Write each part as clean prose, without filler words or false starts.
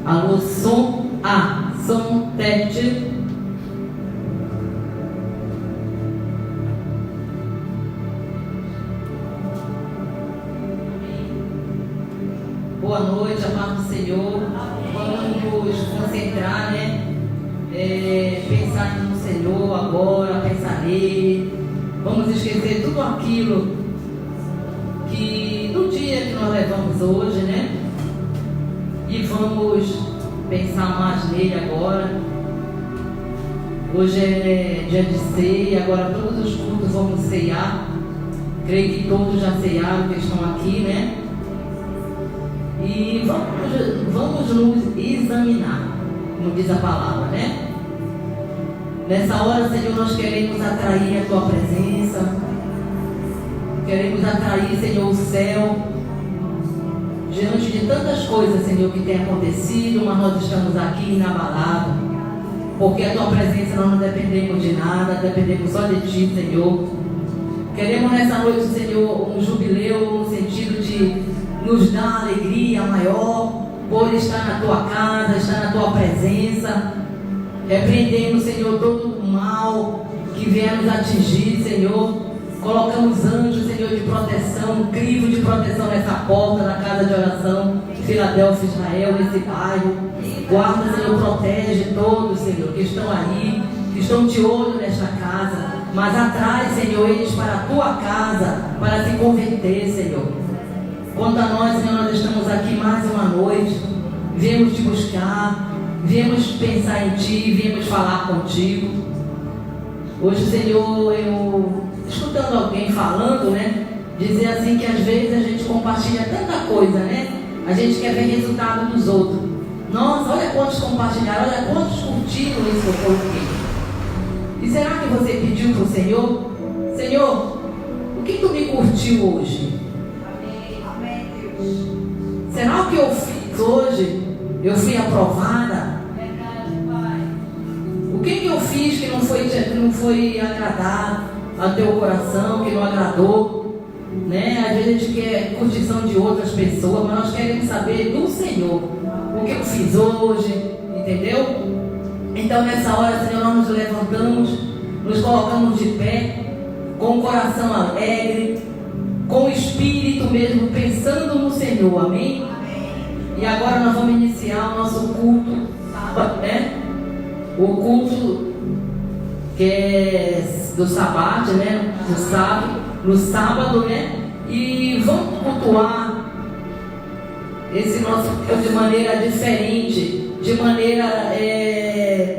Alô, som A. Som, teste. Boa noite, a paz do Senhor. Vamos nos concentrar, né? Pensar no Senhor agora, pensar nele. Vamos esquecer tudo aquilo que no dia que nós levamos hoje, né? E vamos pensar mais nele agora. Hoje é dia de ceia, agora todos os cultos vamos ceiar. Creio que todos já ceiaram que estão aqui, né? E vamos nos examinar, como diz a palavra, né? Nessa hora, Senhor, nós queremos atrair a Tua presença. Queremos atrair, Senhor, o céu. Diante de tantas coisas, Senhor, que tem acontecido, mas nós estamos aqui inabalados. Porque a Tua presença nós não dependemos de nada, dependemos só de Ti, Senhor. Queremos nessa noite, Senhor, um jubileu no sentido de nos dar alegria maior por estar na Tua casa, estar na Tua presença. Repreendendo, Senhor, todo o mal que vier nos atingir, Senhor. Colocamos anjos, Senhor, de proteção, um crivo de proteção nessa porta, na casa de oração, Filadélfia, Israel, nesse bairro. Guarda, Senhor, protege todos, Senhor, que estão aí, que estão de olho nesta casa. Mas atrai, Senhor, eles para a Tua casa, para se converter, Senhor. Quanto a nós, Senhor, nós estamos aqui mais uma noite. Viemos te buscar. Viemos pensar em Ti, viemos falar contigo. Hoje, Senhor, eu escutando alguém falando, né? Dizer assim que às vezes a gente compartilha tanta coisa, né? A gente quer ver resultado dos outros. Nossa, olha quantos compartilharam, olha quantos curtiram isso que eu coloquei. E será que você pediu para o Senhor? Senhor, o que Tu me curtiu hoje? Amém, Deus. Será o que eu fiz hoje? Eu fui aprovada? O que eu fiz que não foi agradar ao Teu coração, que não agradou? Né? Às vezes a gente quer curtição de outras pessoas, mas nós queremos saber do Senhor. O que eu fiz hoje, entendeu? Então nessa hora, Senhor, nós nos levantamos, nos colocamos de pé, com o coração alegre, com o espírito mesmo, pensando no Senhor, amém? E agora nós vamos iniciar o nosso culto, né? O culto que é do sábado, né? No sábado, né? E vamos cultuar esse nosso Deus de maneira diferente, de maneira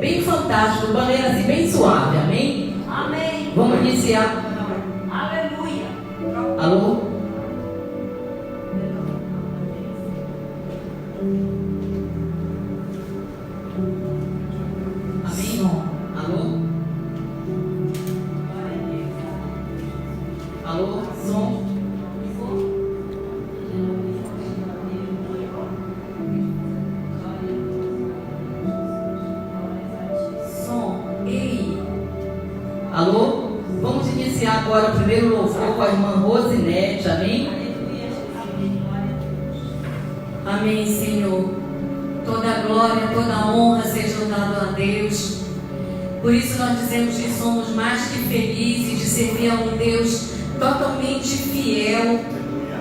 bem fantástica, de maneira assim, bem suave, amém? Amém. Vamos iniciar. Aleluia. Alô? Amém? Alô? Alô? Som? Som? Ei! Alô? Vamos iniciar agora o primeiro louvor com a irmã Rosinete, amém? Amém, Senhor. Toda a glória, toda a honra sejam dadas a Deus. Por isso nós dizemos que somos mais que felizes de servir a um Deus totalmente fiel,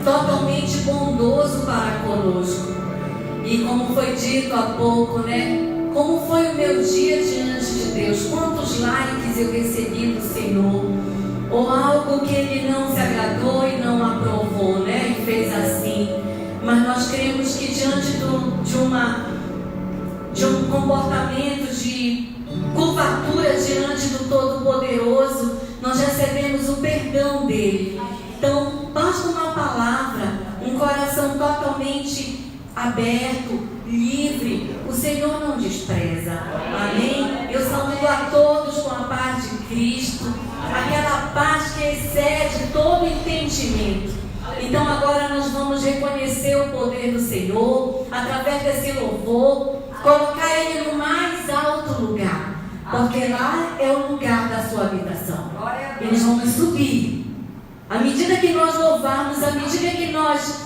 totalmente bondoso para conosco. E como foi dito há pouco, né? Como foi o meu dia diante de Deus? Quantos likes eu recebi do Senhor? Ou algo que Ele não se agradou e não aprovou, né? E fez assim. Mas nós cremos que diante de um comportamento de curvatura diante do Todo-Poderoso, nós recebemos o perdão dele. Então, basta uma palavra, um coração totalmente aberto, livre, o Senhor não despreza. Amém? Eu saúdo a todos com a paz de Cristo, aquela paz que excede todo entendimento. Então agora nós vamos reconhecer o poder do Senhor através desse louvor, colocar Ele no mais alto lugar, porque lá é o lugar da sua habitação. E nós vamos subir. À medida que nós louvarmos, à medida que nós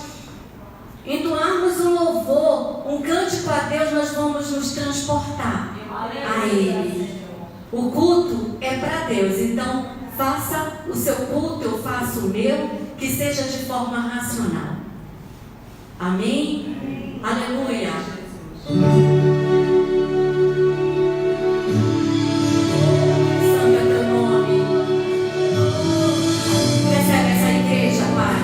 entoarmos o louvor, um cântico a Deus, nós vamos nos transportar a Ele. O culto é para Deus, então faça o seu culto, eu faço o meu, que seja de forma racional. Amém? Aleluia. Santo é teu nome. Recebe essa igreja, Pai,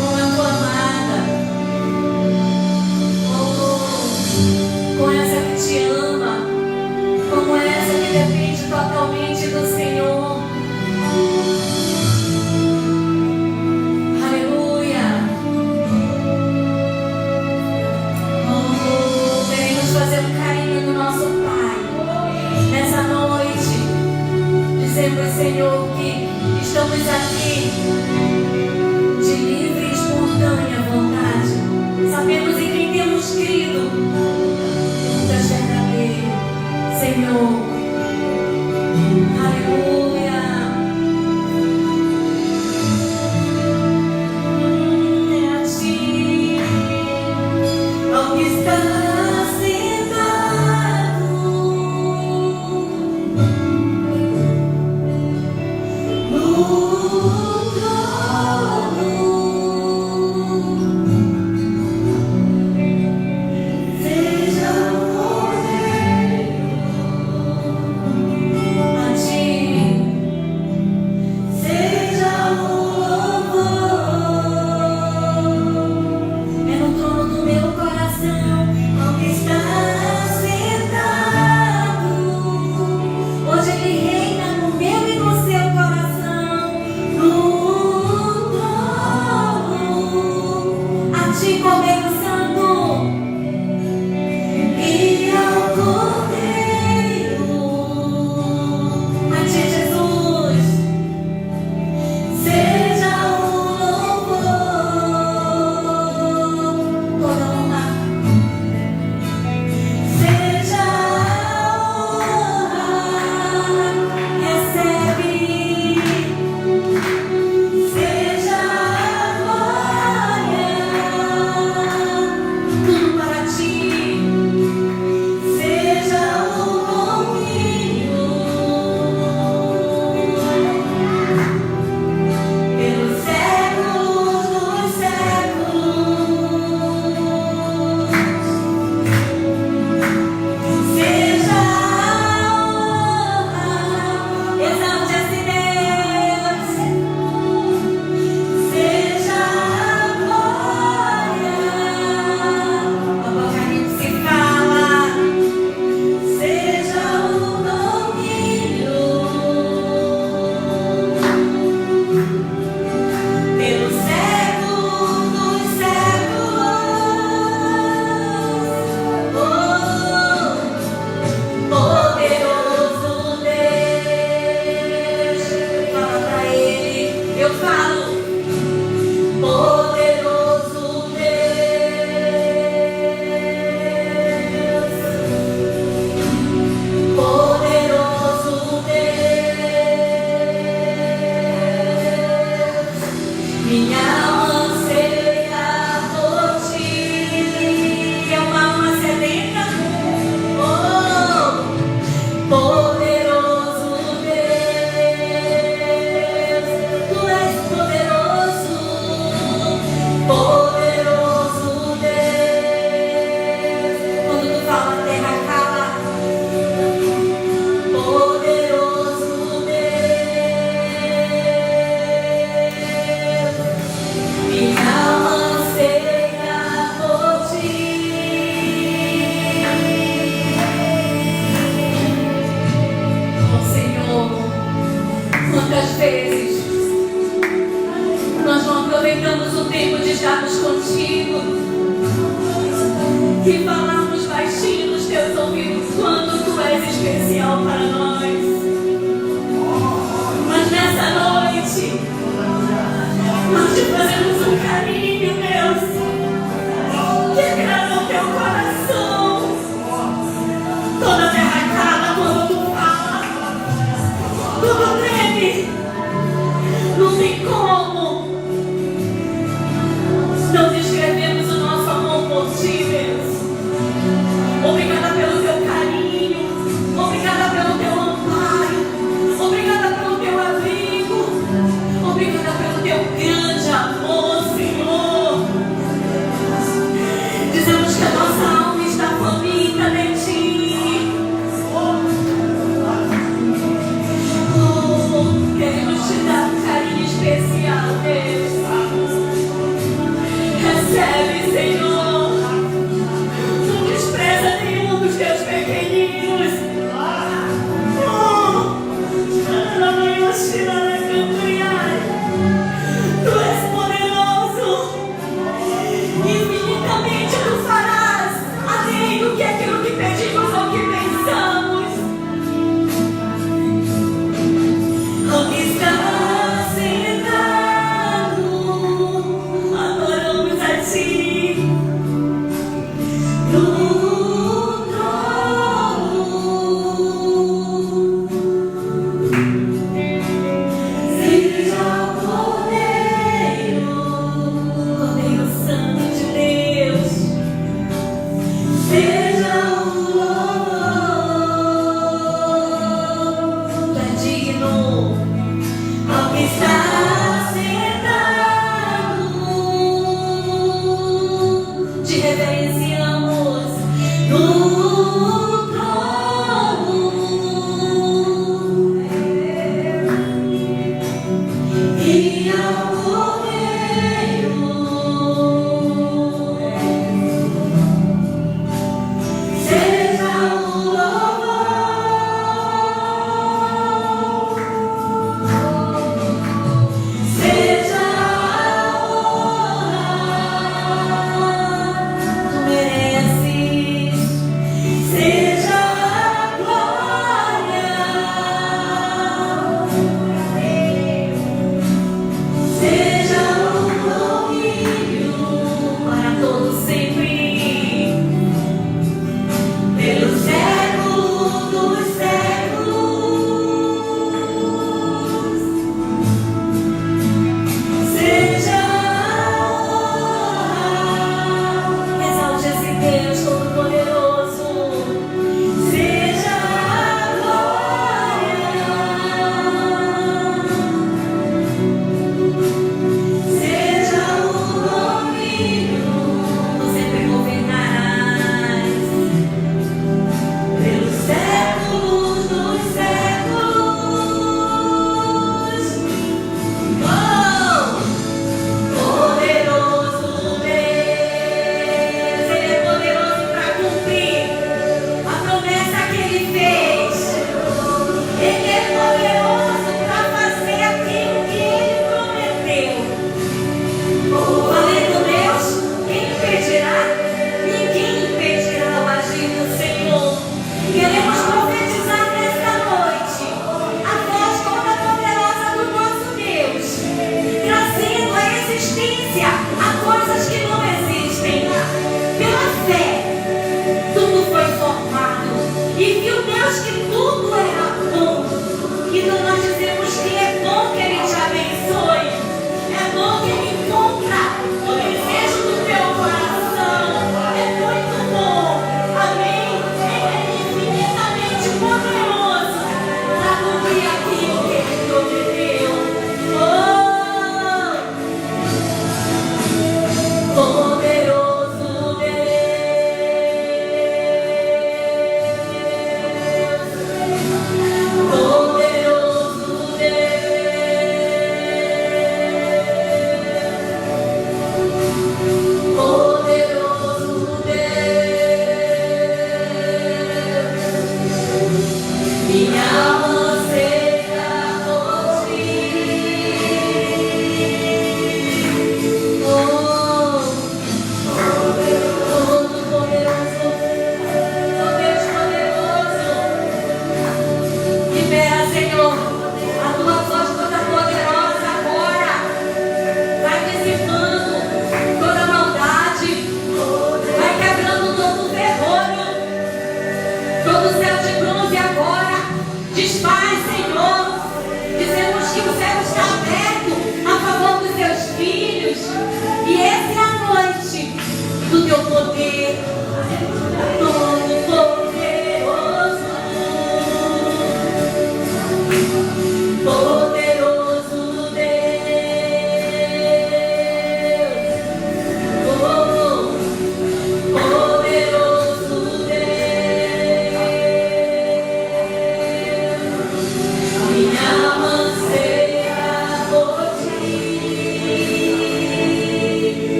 como a tua amada, com essa que te ama, como essa que depende totalmente do Senhor. Aleluia. Queremos fazer um carinho no nosso Pai nessa noite. Dizemos, Senhor, que estamos aqui de livre e espontânea vontade. Sabemos em quem temos crido. Tu és verdadeiro, Senhor. Aleluia. É a ti, ao que está sentado no trono, seja o poder.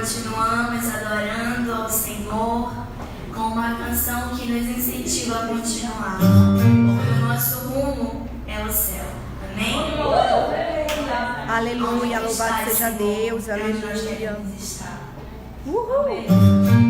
continuamos adorando ao Senhor com uma canção que nos incentiva a continuar. Porque o nosso rumo é o céu. Amém? Aleluia, louvado seja Deus, aleluia. Uhul.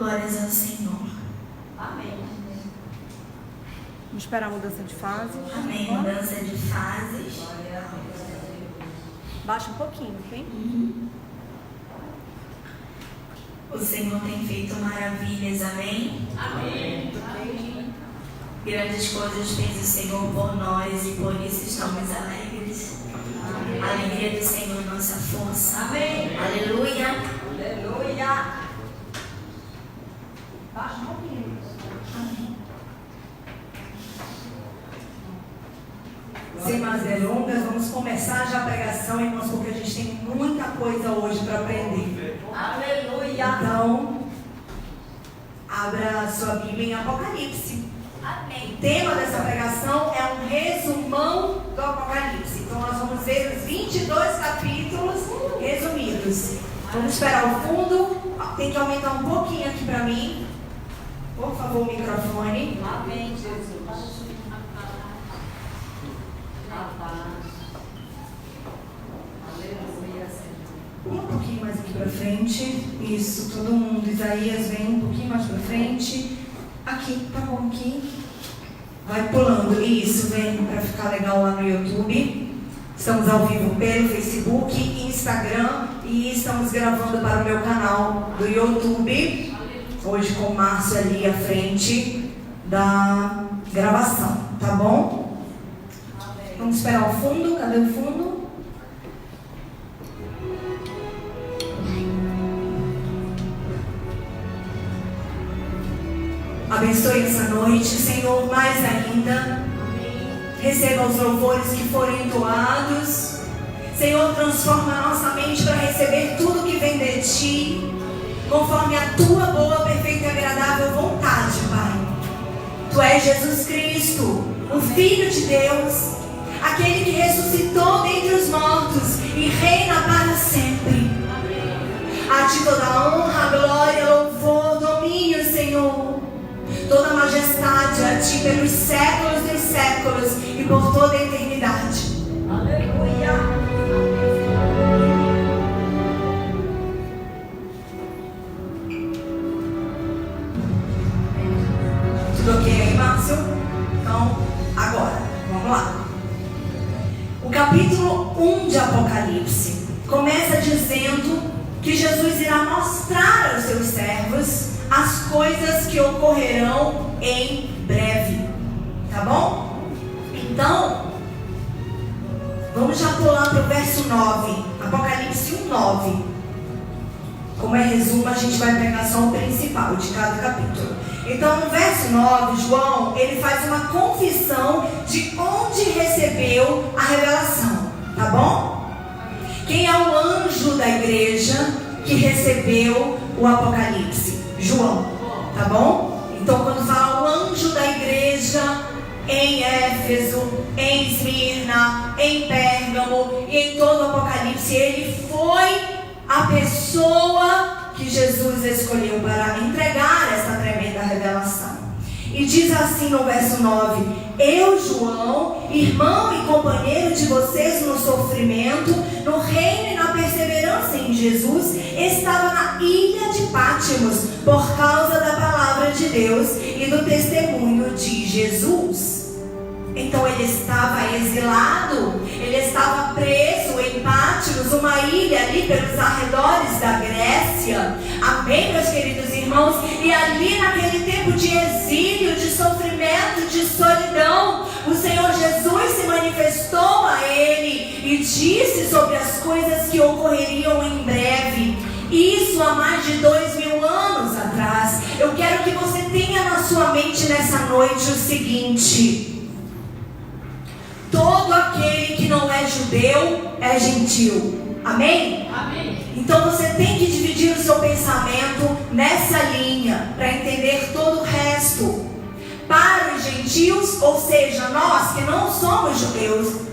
glórias ao Senhor. Amém. Vamos esperar a mudança de fase. Amém. Mudança de fases. Baixa um pouquinho, ok? O Senhor tem feito maravilhas, amém? Amém. Grandes coisas fez o Senhor por nós e por isso estamos alegres. A alegria do Senhor, nossa força. Amém. Aleluia. Aleluia. Baixa um pouquinho. Amém. Sem mais delongas, vamos começar já a pregação, irmãos, porque a gente tem muita coisa hoje para aprender. Aleluia. Então, abra a sua Bíblia em Apocalipse. Amém. O tema dessa pregação é um resumão do Apocalipse. Então, nós vamos ver os 22 capítulos resumidos. Vamos esperar o fundo. Tem que aumentar um pouquinho aqui para mim. Por favor, o microfone. Amém, Jesus. Um pouquinho mais aqui pra frente. Isso, todo mundo. Isaías, vem um pouquinho mais pra frente. Aqui, tá bom aqui. Vai pulando. Isso, vem pra ficar legal lá no YouTube. Estamos ao vivo pelo Facebook, Instagram e estamos gravando para o meu canal do YouTube. Hoje com o Márcio ali à frente da gravação, tá bom? Vamos esperar o fundo. Cadê o fundo? Abençoe essa noite, Senhor, mais ainda. Receba os louvores que forem entoados. Senhor, transforma a nossa mente para receber tudo que vem de Ti, conforme a Tua boa, perfeita e agradável vontade, Pai. Tu és Jesus Cristo, o Filho de Deus, aquele que ressuscitou dentre os mortos e reina para sempre. A Ti toda a honra, glória, louvor, domínio, Senhor. Toda a majestade a Ti pelos séculos dos séculos e por toda a eternidade. Aleluia. Tudo ok aí, Márcio? Então, agora, vamos lá. O capítulo 1 de Apocalipse começa dizendo que Jesus irá mostrar aos seus servos as coisas que ocorrerão em breve. Tá bom? Então, vamos já pular para o verso 9. Apocalipse 1:9. Como é resumo, a gente vai pegar só o principal de cada capítulo. Então, no verso 9, João, ele faz uma confissão de onde recebeu a revelação. Tá bom? Quem é o anjo da igreja que recebeu o Apocalipse? João, tá bom? Então, quando fala o anjo da igreja em Éfeso, em Esmirna, em Pérgamo e em todo o Apocalipse, ele foi a pessoa que Jesus escolheu para entregar essa tremenda revelação. E diz assim no verso 9: eu, João, irmão e companheiro de vocês no sofrimento, no reino e na perseverança em Jesus, estava na ilha de Pátimos por causa da palavra de Deus e do testemunho de Jesus. Então ele estava exilado, ele estava preso em Pátimos, uma ilha ali pelos arredores da Grécia. Amém, meus queridos irmãos? E ali naquele tempo de exílio, de sofrimento, de solidão, o Senhor Jesus se manifestou a ele e disse sobre as coisas que ocorreriam em breve. Isso há mais de 2000 anos atrás. Eu quero que você tenha na sua mente nessa noite o seguinte: todo aquele que não é judeu é gentil. Amém? Amém. Então você tem que dividir o seu pensamento nessa linha para entender todo o resto. Para os gentios, ou seja, nós que não somos judeus,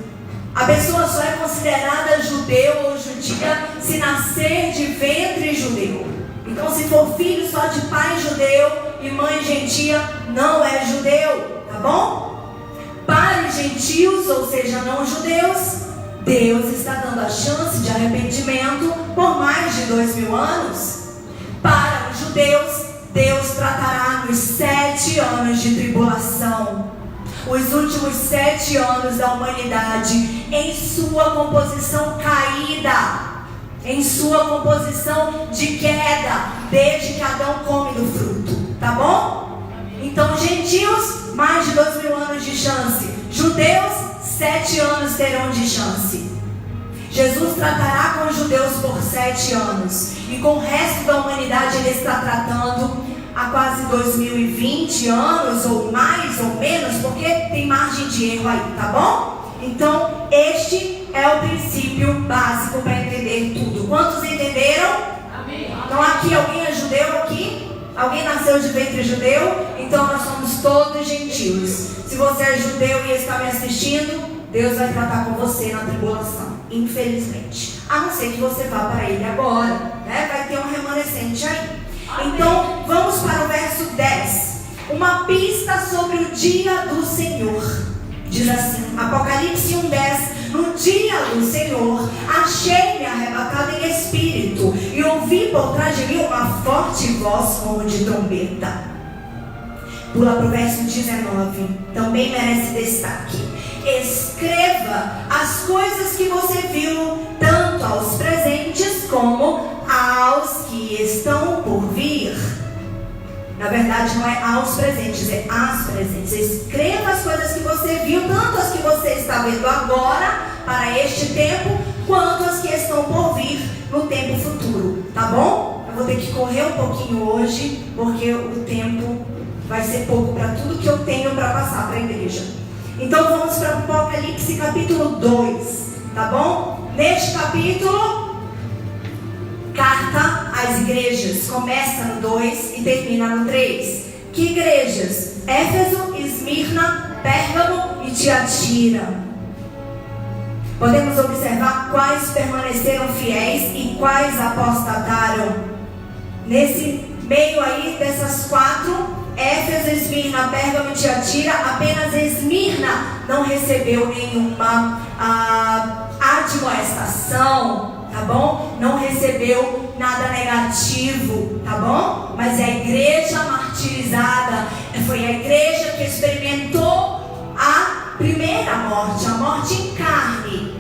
a pessoa só é considerada judeu ou judia se nascer de ventre judeu. Então, se for filho só de pai judeu e mãe gentia, não é judeu, tá bom? Para os gentios, ou seja, não judeus, Deus está dando a chance de arrependimento por mais de 2000 anos. Para os judeus, Deus tratará nos 7 anos de tribulação, os últimos 7 anos da humanidade, em sua composição caída, em sua composição de queda, desde que Adão come do fruto, tá bom? Então, gentios, mais de 2000 anos de chance. Judeus, 7 anos terão de chance. Jesus tratará com os judeus por 7 anos. E com o resto da humanidade ele está tratando há quase 2020 anos, ou mais ou menos, porque tem margem de erro aí, tá bom? Então, este é o princípio básico para entender tudo. Quantos entenderam? Amém. Então, aqui alguém é judeu aqui? Alguém nasceu de ventre judeu? Então nós somos todos gentios. Se você é judeu e está me assistindo, Deus vai tratar com você na tribulação, infelizmente. A não ser que você vá para Ele agora, né? Vai ter um remanescente aí. Então vamos para o verso 10. Uma pista sobre o dia do Senhor. Diz assim, Apocalipse 1:10. No dia do Senhor, achei-me arrebatado em espírito e ouvi por trás de mim uma forte voz como de trombeta. Pula para o verso 19, também merece destaque. Escreva as coisas que você viu, tanto aos presentes como aos que estão por vir. Na verdade, não é aos presentes, é às presentes. Escreva as coisas que você viu, tanto as que você está vendo agora, para este tempo, quanto as que estão por vir no tempo futuro. Tá bom? Eu vou ter que correr um pouquinho hoje, porque o tempo vai ser pouco para tudo que eu tenho para passar para a igreja. Então vamos para o Apocalipse capítulo 2. Tá bom? Neste capítulo, carta às igrejas, começa no 2 e termina no 3. Que igrejas? Éfeso, Esmirna, Pérgamo e Tiatira. Podemos observar quais permaneceram fiéis e quais apostataram. Nesse meio aí dessas 4, Éfeso, Esmirna, Pérgamo e Tiatira, apenas Esmirna não recebeu nenhuma admoestação, tá bom? Não recebeu nada negativo, tá bom? Mas a igreja martirizada foi a igreja que experimentou a primeira morte, a morte em carne.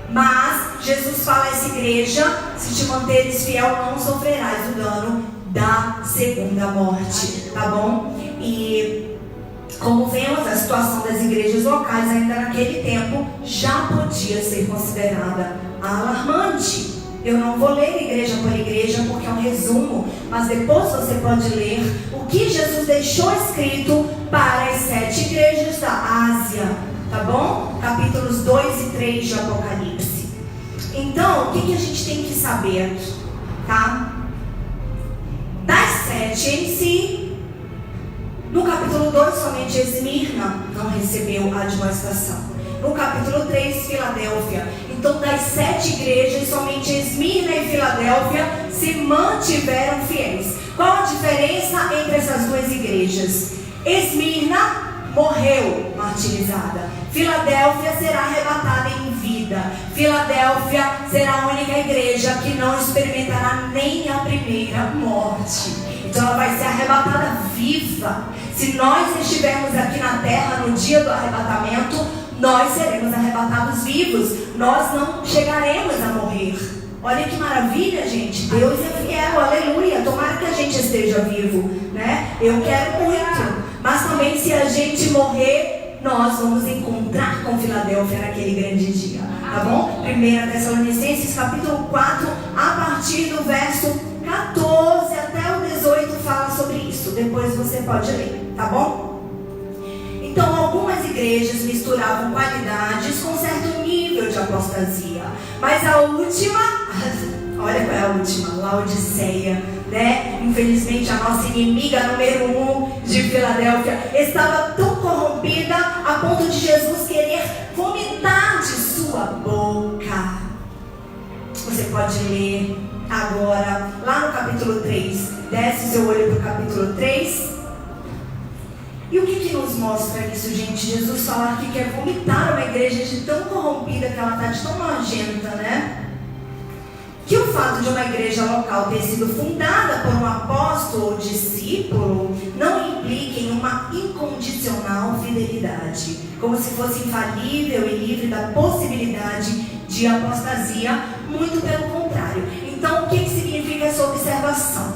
Mas Jesus fala a essa igreja: se te manteres fiel, não sofrerás o dano da segunda morte, tá bom? E como vemos, a situação das igrejas locais ainda naquele tempo já podia ser considerada alarmante. Eu não vou ler igreja por igreja porque é um resumo, mas depois você pode ler o que Jesus deixou escrito para as 7 igrejas da Ásia, tá bom? Capítulos 2 e 3 de Apocalipse. Então, o que a gente tem que saber aqui, tá? Das 7 em si, no capítulo 2, somente Esmirna não recebeu a admoestação. No capítulo 3, Filadélfia. Então, das 7 igrejas, somente Esmirna e Filadélfia se mantiveram fiéis. Qual a diferença entre essas duas igrejas? Esmirna morreu martirizada. Filadélfia será arrebatada em vida. Filadélfia será a única igreja que não experimentará nem a primeira morte. Então ela vai ser arrebatada viva. Se nós estivermos aqui na terra no dia do arrebatamento, nós seremos arrebatados vivos. Nós não chegaremos a morrer. Olha que maravilha, gente. Deus é fiel, aleluia. Tomara que a gente esteja vivo, né? Eu quero muito. Mas também, se a gente morrer, nós vamos encontrar com Filadélfia naquele grande dia, tá bom? 1 Tessalonicenses capítulo 4, a partir do verso 14 até o 18 fala sobre isso. Depois você pode ler, tá bom? Então, algumas igrejas misturavam qualidades com certo nível de apostasia. Mas a última, olha qual é a última, Laodiceia, né? Infelizmente, a nossa inimiga número 1 de Filadélfia estava tão corrompida a ponto de Jesus querer vomitar de sua boca. Você pode ler agora, lá no capítulo 3. Desce seu olho para o capítulo 3. E o que nos mostra isso, gente? Jesus falar que quer vomitar uma igreja de tão corrompida que ela está, de tão nojenta, né? que o fato de uma igreja local ter sido fundada por um apóstolo ou discípulo não implica em uma incondicional fidelidade, como se fosse infalível e livre da possibilidade de apostasia, muito pelo contrário. Então, o que significa essa observação,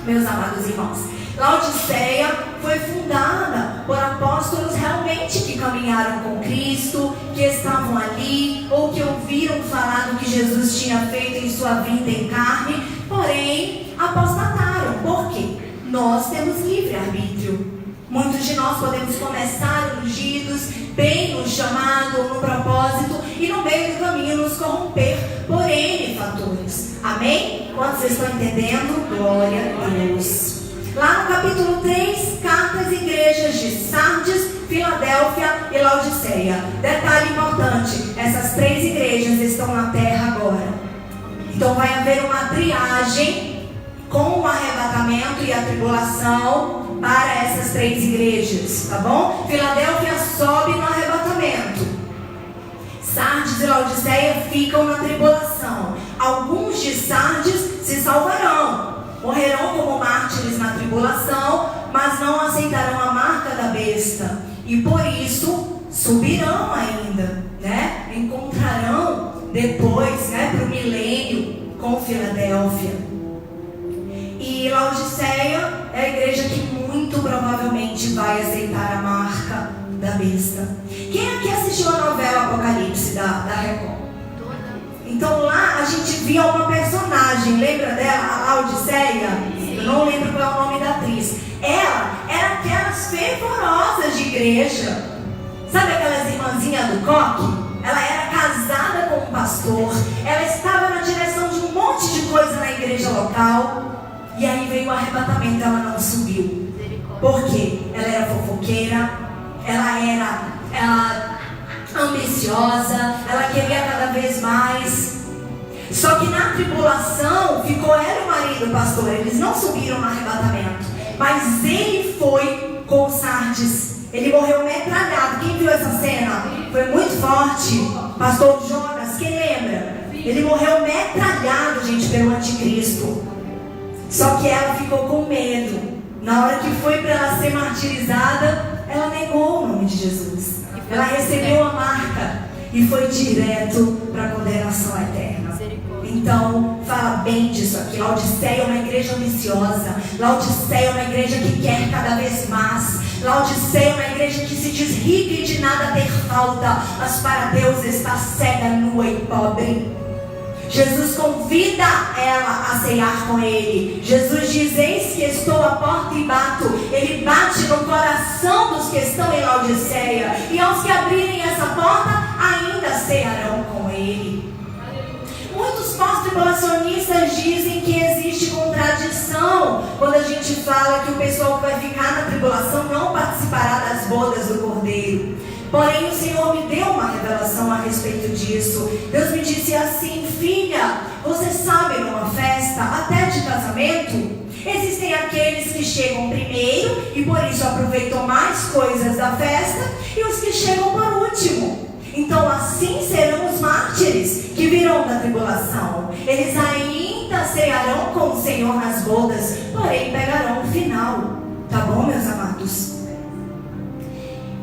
meus amados irmãos? Laodiceia foi fundada por apóstolos realmente que caminharam com Cristo, que estavam ali, ou que ouviram falar do que Jesus tinha feito em sua vida em carne, porém apostataram. Por quê? Nós temos livre-arbítrio. Muitos de nós podemos começar ungidos, bem no chamado, no propósito, e no meio do caminho nos corromper por N fatores. Amém? Quantos estão entendendo? Glória a Deus. Lá no capítulo 3, carta às igrejas de Sardes, Filadélfia e Laodiceia. Detalhe importante, essas 3 igrejas estão na terra agora. Então vai haver uma triagem com o arrebatamento e a tribulação para essas 3 igrejas, tá bom? Filadélfia sobe no arrebatamento. Sardes e Laodiceia ficam na tribulação. Alguns de Sardes se salvarão. Morrerão como mártires na tribulação, mas não aceitarão a marca da besta. E por isso subirão ainda, né? Encontrarão depois, né, para o milênio com Filadélfia. E Laodiceia é a igreja que muito provavelmente vai aceitar a marca da besta. Quem aqui assistiu a novela Apocalipse da Record? Então lá a gente via uma personagem, lembra dela, a Laodiceia? Eu não lembro qual é o nome da atriz. Ela era aquelas fervorosas de igreja. Sabe aquelas irmãzinhas do coque? Ela era casada com um pastor. Ela estava na direção de um monte de coisa na igreja local. E aí veio o arrebatamento, ela não subiu. Por quê? Ela era fofoqueira. Ela era ambiciosa, ela queria cada vez mais. Só que na tribulação ficou ela e o marido, pastor. Eles não subiram no arrebatamento, mas ele foi com Sardes. Ele morreu metralhado. Quem viu essa cena? Foi muito forte. Pastor Jonas, quem lembra? Ele morreu metralhado, gente, pelo anticristo. Só que ela ficou com medo. Na hora que foi para ela ser martirizada, ela negou o nome de Jesus. Ela recebeu a marca e foi direto para a condenação eterna. Então, fala bem disso aqui. Laodiceia é uma igreja ambiciosa. Laodiceia é uma igreja que quer cada vez mais. Laodiceia é uma igreja que se diz rica e de nada ter falta, mas para Deus está cega, nua e pobre. Jesus convida ela a ceiar com ele. Jesus diz: eis que estou à porta e bato. Ele bate no coração dos que estão em Laodiceia, e aos que abrirem essa porta ainda cearão com ele. Muitos pós-tribulacionistas dizem que existe contradição quando a gente fala que o pessoal que vai ficar na tribulação não participará das bodas do Cordeiro. Porém, o Senhor me deu uma revelação a respeito disso. Deus me disse assim: filha, você sabe, numa festa, até de casamento, existem aqueles que chegam primeiro e por isso aproveitam mais coisas da festa, e os que chegam por último. Então assim serão os mártires que virão da tribulação. Eles ainda cearão com o Senhor nas bodas, porém pegarão o final. Tá bom, meus amados?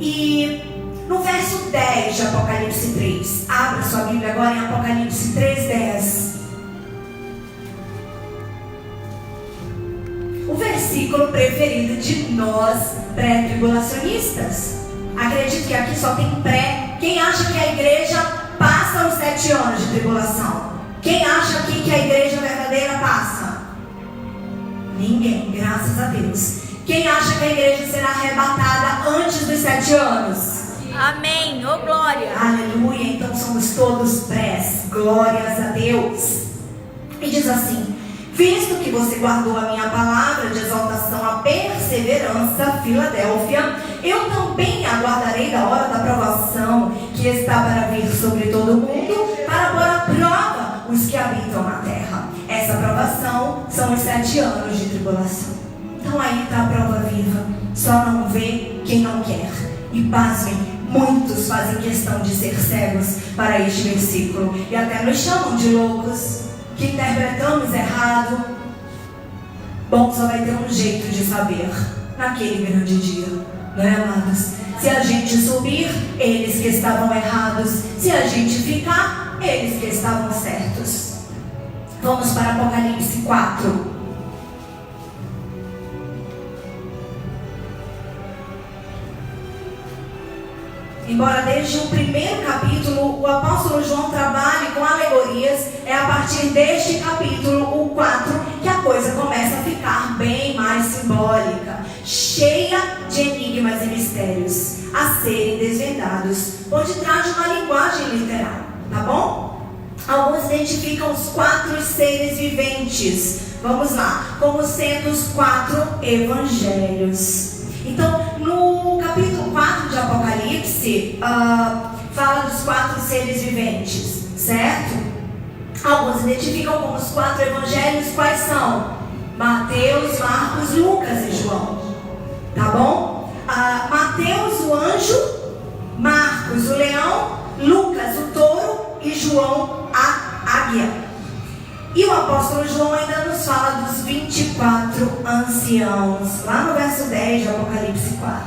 E no verso 10 de Apocalipse 3, abra sua Bíblia agora em Apocalipse 3:10. O versículo preferido de nós pré-tribulacionistas. Acredito que aqui só tem pré. Quem acha que a igreja passa os 7 anos de tribulação? Quem acha aqui que a igreja verdadeira passa? Ninguém, graças a Deus. Quem acha que a igreja será arrebatada antes dos 7 anos? Amém, ô glória. Aleluia, então somos todos prés, glórias a Deus. E diz assim: visto que você guardou a minha palavra de exaltação à perseverança, Filadélfia, eu também aguardarei da hora da provação que está para vir sobre todo o mundo, para pôr à prova os que habitam na terra. Essa provação são os 7 anos de tribulação. Então aí está a prova viva, só não vê quem não quer. E pasmem, muitos fazem questão de ser cegos para este versículo e até nos chamam de loucos. que interpretamos errado? Bom, só vai ter um jeito de saber naquele grande dia, não é, amados? Se a gente subir, eles que estavam errados. Se a gente ficar, eles que estavam certos. Vamos para Apocalipse 4. Embora desde o primeiro capítulo o apóstolo João trabalhe com alegorias, é a partir deste capítulo, o 4, que a coisa começa a ficar bem mais simbólica, cheia de enigmas e mistérios a serem desvendados por detrás de uma linguagem literal, tá bom? Alguns identificam os 4 seres viventes, vamos lá, como sendo os 4 evangelhos. Então, no capítulo 4 de Apocalipse, fala dos 4 seres viventes, certo? Alguns identificam como os 4 evangelhos, quais são? Mateus, Marcos, Lucas e João, tá bom? Mateus, o anjo, Marcos, o leão, Lucas, o touro e João, a águia. E o apóstolo João ainda nos fala dos 24 anciãos, lá no verso 10 de Apocalipse 4.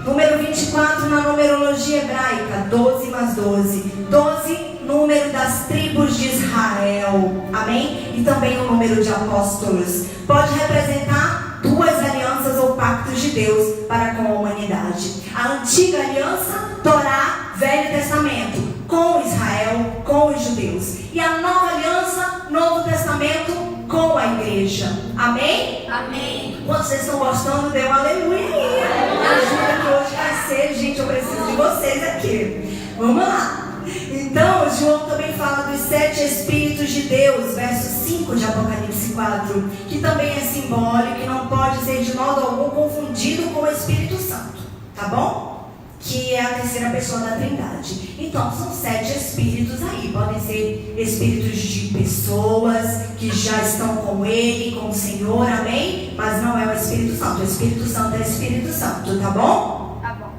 Número 24 na numerologia hebraica, 12 mais 12. 12, número das tribos de Israel, amém? E também o número de apóstolos. Pode representar 2 alianças ou pactos de Deus para com a humanidade. A antiga aliança, Torá, Velho Testamento, com Israel, com os judeus. E a nova aliança, Novo Testamento, com a igreja. Amém? Amém. Quando vocês estão gostando, dê um aleluia aí. Ajuda que hoje vai ser, gente, eu preciso de vocês aqui. Vamos lá. Então, João também fala dos 7 Espíritos de Deus, verso 5 de Apocalipse 4, que também é simbólico e não pode ser de modo algum confundido com o Espírito Santo, tá bom? Que é a terceira pessoa da Trindade. Então, são 7 espíritos aí. Podem ser espíritos de pessoas que já estão com Ele, com o Senhor, amém? Mas não é o Espírito Santo. O Espírito Santo é o Espírito Santo, tá bom? Tá bom.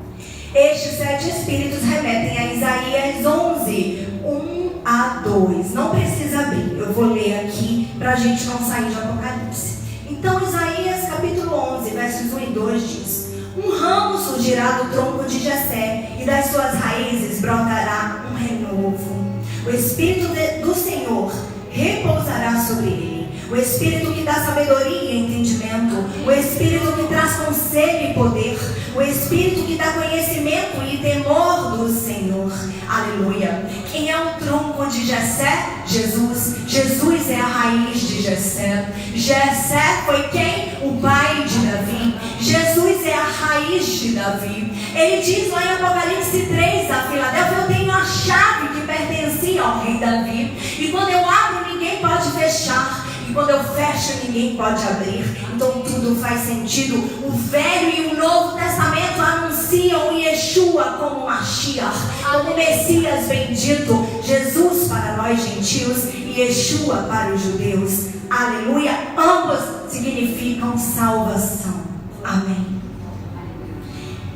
Estes 7 espíritos remetem a Isaías 11, 1 a 2. Não precisa abrir, eu vou ler aqui para a gente não sair de Apocalipse. Então, Isaías capítulo 11, versos 1 e 2 diz: um ramo surgirá do tronco de Jessé, e das suas raízes brotará um renovo. O Espírito do Senhor repousará sobre ele. O Espírito que dá sabedoria e entendimento. O Espírito que traz conselho e poder. O Espírito que dá conhecimento e temor do Senhor. Aleluia. Quem é o tronco de Jessé? Jesus. Jesus é a raiz de Jessé. Jessé foi quem? O pai de Davi. Jesus é a raiz de Davi. Ele diz lá em Apocalipse 3, a Filadélfia: eu tenho a chave que pertencia ao rei Davi. E quando eu abro, ninguém pode fechar. E quando eu fecho, ninguém pode abrir. Então tudo faz sentido. O Velho e o Novo Testamento anunciam Yeshua como Mashiach, como Messias bendito. Jesus para nós gentios e Yeshua para os judeus. Aleluia. Ambos significam salvação. Amém.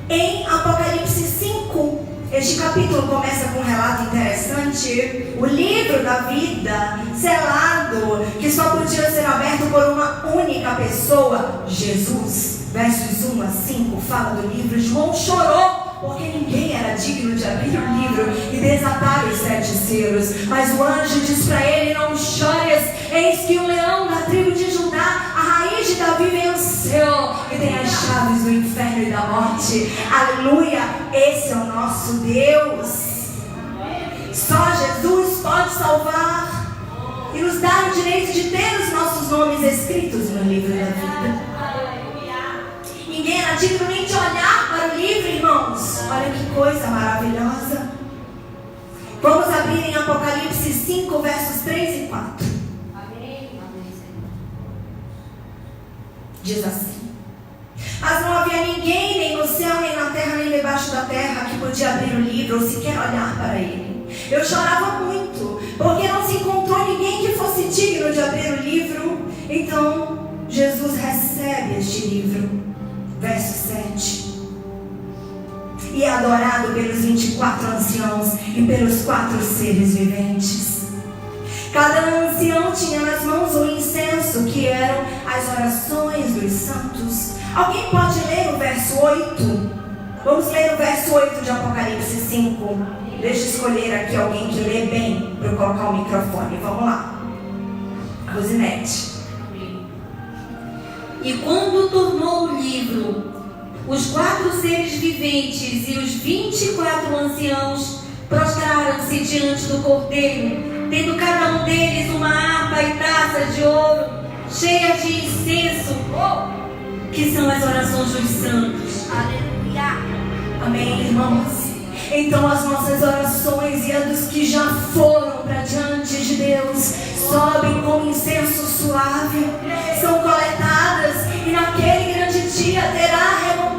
Em Apocalipse 5, este capítulo começa com um relato interessante. O livro da vida selado, que só podia ser aberto por uma única pessoa, Jesus. Versos 1 a 5 fala do livro. João chorou porque ninguém era digno de abrir o livro e desatar os 7 selos. Mas o anjo diz para ele: não chores, eis que o leão da tribo de Judá, a raiz de Davi, venceu e tem as chaves do inferno e da morte. Aleluia. Esse é o nosso Deus. Só Jesus pode salvar e nos dar o direito de ter os nossos nomes escritos no livro da vida. Ninguém era digno nem de olhar para o livro, irmãos. Olha que coisa maravilhosa. Vamos abrir em Apocalipse 5, versos 3 e 4. Diz assim: mas não havia ninguém, nem no céu, nem na terra, nem debaixo da terra, que podia abrir o livro ou sequer olhar para ele. Eu chorava muito, porque não se encontrou ninguém que fosse digno de abrir o livro. Então Jesus recebe este livro. Verso 7. E é adorado pelos 24 anciãos e pelos 4 seres viventes. Cada ancião tinha nas mãos o incenso, que eram as orações dos santos. Alguém pode ler o verso 8? Vamos ler o verso 8 de Apocalipse 5. Deixa eu escolher aqui alguém que lê bem para eu colocar o microfone. Vamos lá. Rosinete. E quando tornou o livro, os 4 seres viventes e os 24 anciãos prostraram-se diante do Cordeiro, tendo cada um deles uma harpa e taças de ouro cheias de incenso, que são as orações dos santos. Aleluia. Amém, irmãos? Então as nossas orações e as dos que já foram para diante de Deus sobem como incenso suave, são coletadas e naquele grande dia terá recompensa.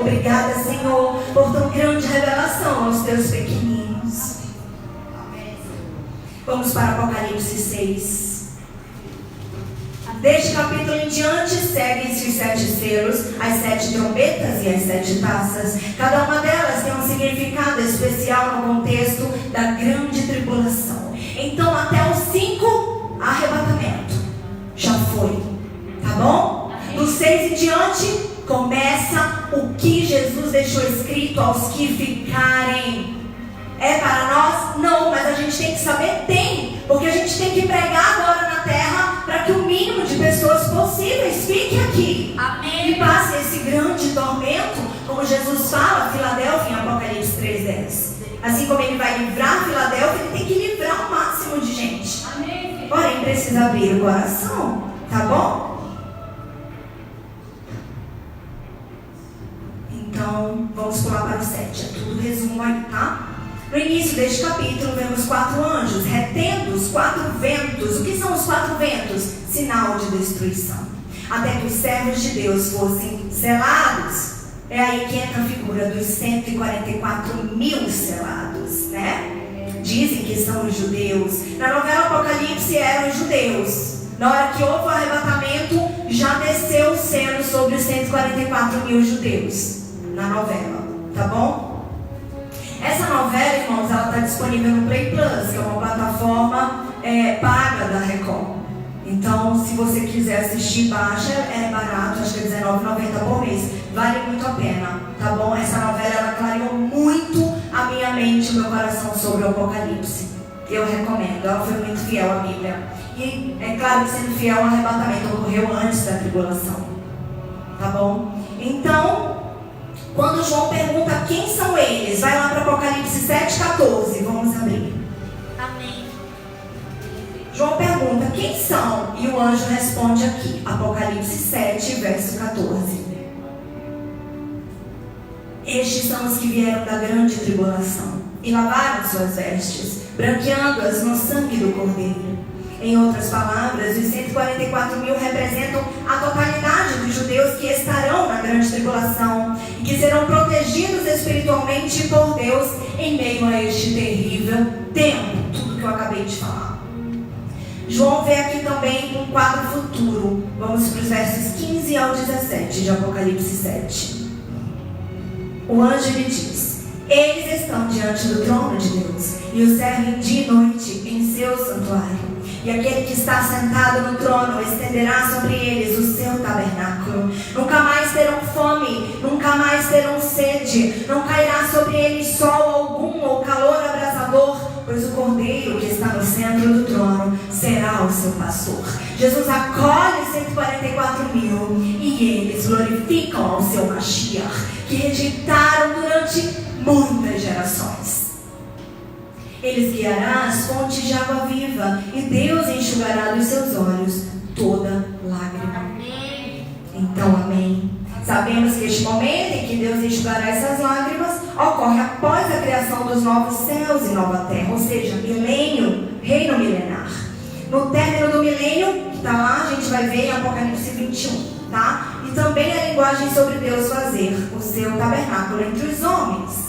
Obrigada, Senhor, por tão grande revelação aos teus pequeninos. Vamos para Apocalipse 6. Deste capítulo em diante, seguem-se os 7 selos, as 7 trombetas e as 7 taças. Cada uma delas tem um significado especial no contexto da grande tribulação. Então, até o 5, arrebatamento. Já foi. Tá bom? Do 6 em diante, começa o que Jesus deixou escrito aos que ficarem. É para nós? Não, mas a gente tem que saber, tem. Porque a gente tem que pregar agora na terra para que o mínimo de pessoas possíveis fique aqui. Amém. E passe esse grande tormento, como Jesus fala, Filadélfia, em Apocalipse 3:10. Assim como ele vai livrar Filadélfia, ele tem que livrar o máximo de gente. Amém. Porém, precisa abrir o coração, tá bom? Então, vamos pular para o 7. É tudo resumo aí, tá? No início deste capítulo, vemos 4 anjos retendo os 4 ventos. O que são os 4 ventos? Sinal de destruição. Até que os servos de Deus fossem selados. É aí que entra a figura dos 144.000 selados, né? Dizem que são os judeus. Na novela Apocalipse eram os judeus. Na hora que houve o arrebatamento, já desceu o selo sobre os 144.000 judeus. Na novela, tá bom? Essa novela, irmãos, ela está disponível no Play Plus, que é uma plataforma paga da Record. Então, se você quiser assistir, baixa, é barato, acho que é R$19,90 por mês. Vale muito a pena, tá bom? Essa novela, ela clareou muito a minha mente, o meu coração sobre o Apocalipse. Eu recomendo, ela foi muito fiel à Bíblia. E é claro que sendo fiel ao arrebatamento ocorreu antes da tribulação, tá bom? Então, quando João pergunta quem são eles, vai lá para Apocalipse 7:14, vamos abrir. Amém. João pergunta quem são e o anjo responde aqui, Apocalipse 7, verso 14. Estes são os que vieram da grande tribulação e lavaram suas vestes, branqueando-as no sangue do Cordeiro. Em outras palavras, os 144.000 representam a totalidade dos judeus que estarão na grande tribulação e que serão protegidos espiritualmente por Deus em meio a este terrível tempo. Tudo que eu acabei de falar. João vê aqui também um quadro futuro. Vamos para os versos 15 ao 17 de Apocalipse 7. O anjo lhe diz: eles estão diante do trono de Deus e o servem dia e noite em seu santuário. E aquele que está sentado no trono estenderá sobre eles o seu tabernáculo. Nunca mais terão fome, nunca mais terão sede. Não cairá sobre eles sol algum ou calor abrasador, pois o Cordeiro que está no centro do trono será o seu pastor. Jesus acolhe 144.000 e eles glorificam ao seu Mashiach, que rejeitaram durante muitas gerações. Eles guiará as fontes de água viva e Deus enxugará dos seus olhos toda lágrima. Então, amém. Sabemos que este momento em que Deus enxugará essas lágrimas ocorre após a criação dos novos céus e nova terra, ou seja, milênio, reino milenar. No término do milênio, que está lá, a gente vai ver em Apocalipse 21, tá? E também a linguagem sobre Deus fazer o seu tabernáculo entre os homens.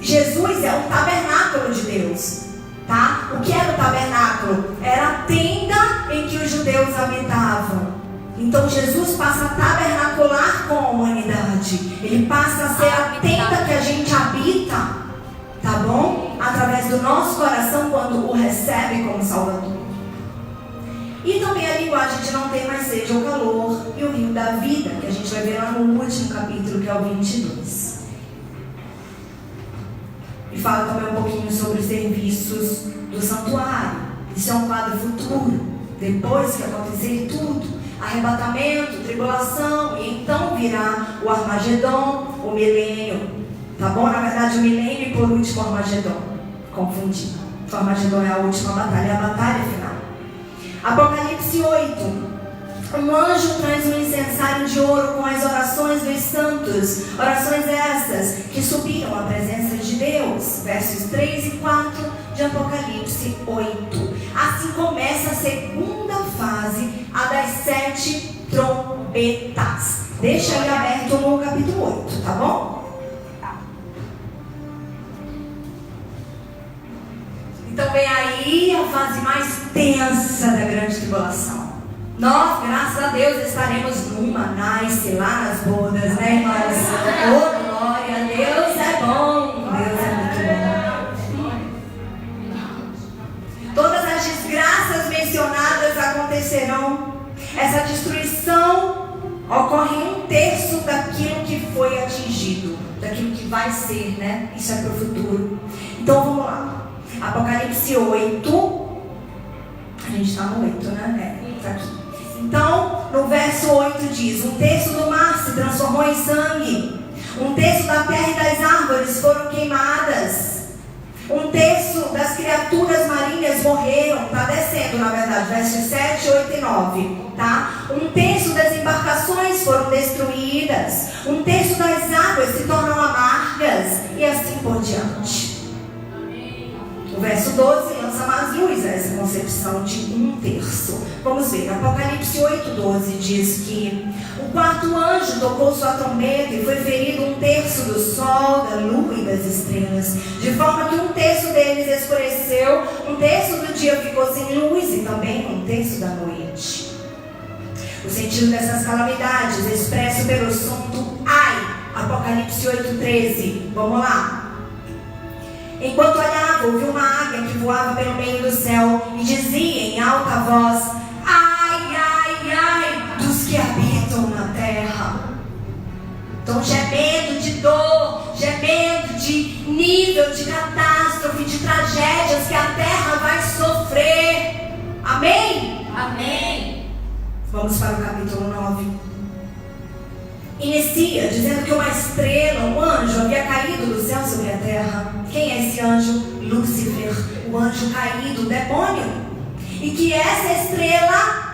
Jesus é o tabernáculo de Deus, tá? O que era o tabernáculo? Era a tenda em que os judeus habitavam. Então Jesus passa a tabernacular com a humanidade. Ele passa a ser a tenda que a gente habita. tá bom? Através do nosso coração quando o recebe como Salvador. E também a linguagem de não ter mais sede ou calor e o rio da vida, que a gente vai ver lá no último capítulo, que é o 22. E fala também um pouquinho sobre os serviços do santuário. Isso é um quadro futuro, depois que acontecer tudo, arrebatamento, tribulação, e então virá o Armagedon, o milênio, tá bom? Na verdade o milênio e por último o Armagedon, confundi. O Armagedon é a última batalha, é a batalha final. Apocalipse 8. Um anjo traz um incensário de ouro com as orações dos santos. Orações essas que subiram à presença de Deus. Versos 3 e 4 de Apocalipse 8. Assim começa a segunda fase, a das 7 trombetas. Deixa aí aberto no capítulo 8, tá bom? Então vem aí a fase mais tensa da grande tribulação. Nós, graças a Deus, estaremos numa nice lá nas bodas, né, irmãs? Oh, glória, Deus é bom, Deus é muito bom. Todas as desgraças mencionadas acontecerão. Essa destruição ocorre em 1/3 daquilo que foi atingido, daquilo que vai ser, né? Isso é para o futuro. Então vamos lá. Apocalipse 8. A gente está no 8, né? Está aqui. Então, no verso 8 diz: 1/3 do mar se transformou em sangue, 1/3 da terra e das árvores foram queimadas, 1/3 das criaturas marinhas morreram. Está descendo, na verdade, versos 7, 8 e 9, tá? 1/3 das embarcações foram destruídas, 1/3 das águas se tornam amargas, e assim por diante. O verso 12 lança mais luz a essa concepção de 1/3. Vamos ver, Apocalipse 8:12 diz que o quarto anjo tocou sua trombeta e foi ferido 1/3 do sol, da lua e das estrelas, de forma que 1/3 deles escureceu, 1/3 do dia ficou sem luz e também 1/3 da noite. O sentido dessas calamidades expresso pelo som do ai, Apocalipse 8:13. Vamos lá. Enquanto olhava, ouvi uma águia que voava pelo meio do céu e dizia em alta voz: ai, ai, ai dos que habitam na terra. Estão gemendo de dor, gemendo de nível de catástrofe, de tragédias que a terra vai sofrer. Amém? Amém. Vamos para o capítulo 9. Inicia dizendo que uma estrela, um anjo, havia caído do céu sobre a terra. Quem é esse anjo? Lúcifer, o anjo caído, o demônio. E que a essa estrela,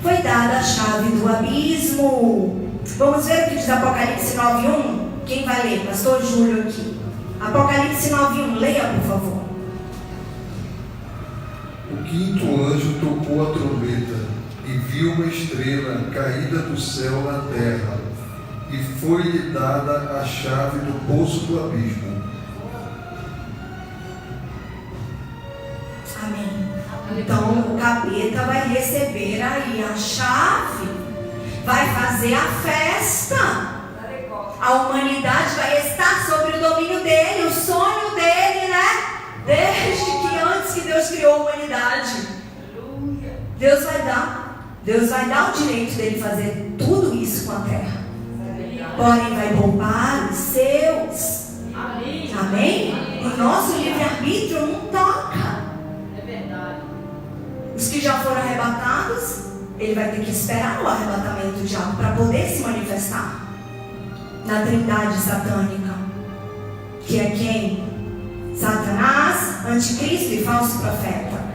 foi dada a chave do abismo. Vamos ver o que diz Apocalipse 9:1? Quem vai ler? Pastor Júlio aqui. Apocalipse 9:1, leia por favor. O quinto anjo tocou a trombeta e viu uma estrela caída do céu na terra, e foi-lhe dada a chave do poço do abismo. Amém. Então o capeta vai receber aí a chave, vai fazer a festa. A humanidade vai estar sobre o domínio dele, o sonho dele, né? Desde que antes que Deus criou a humanidade. Deus vai dar o direito dele fazer tudo isso com a terra. Porém, vai poupar os seus. Amém? Amém? O nosso livre-arbítrio não toca. É verdade. Os que já foram arrebatados, ele vai ter que esperar o arrebatamento de algo para poder se manifestar na trindade satânica, que é quem? Satanás, anticristo e falso profeta.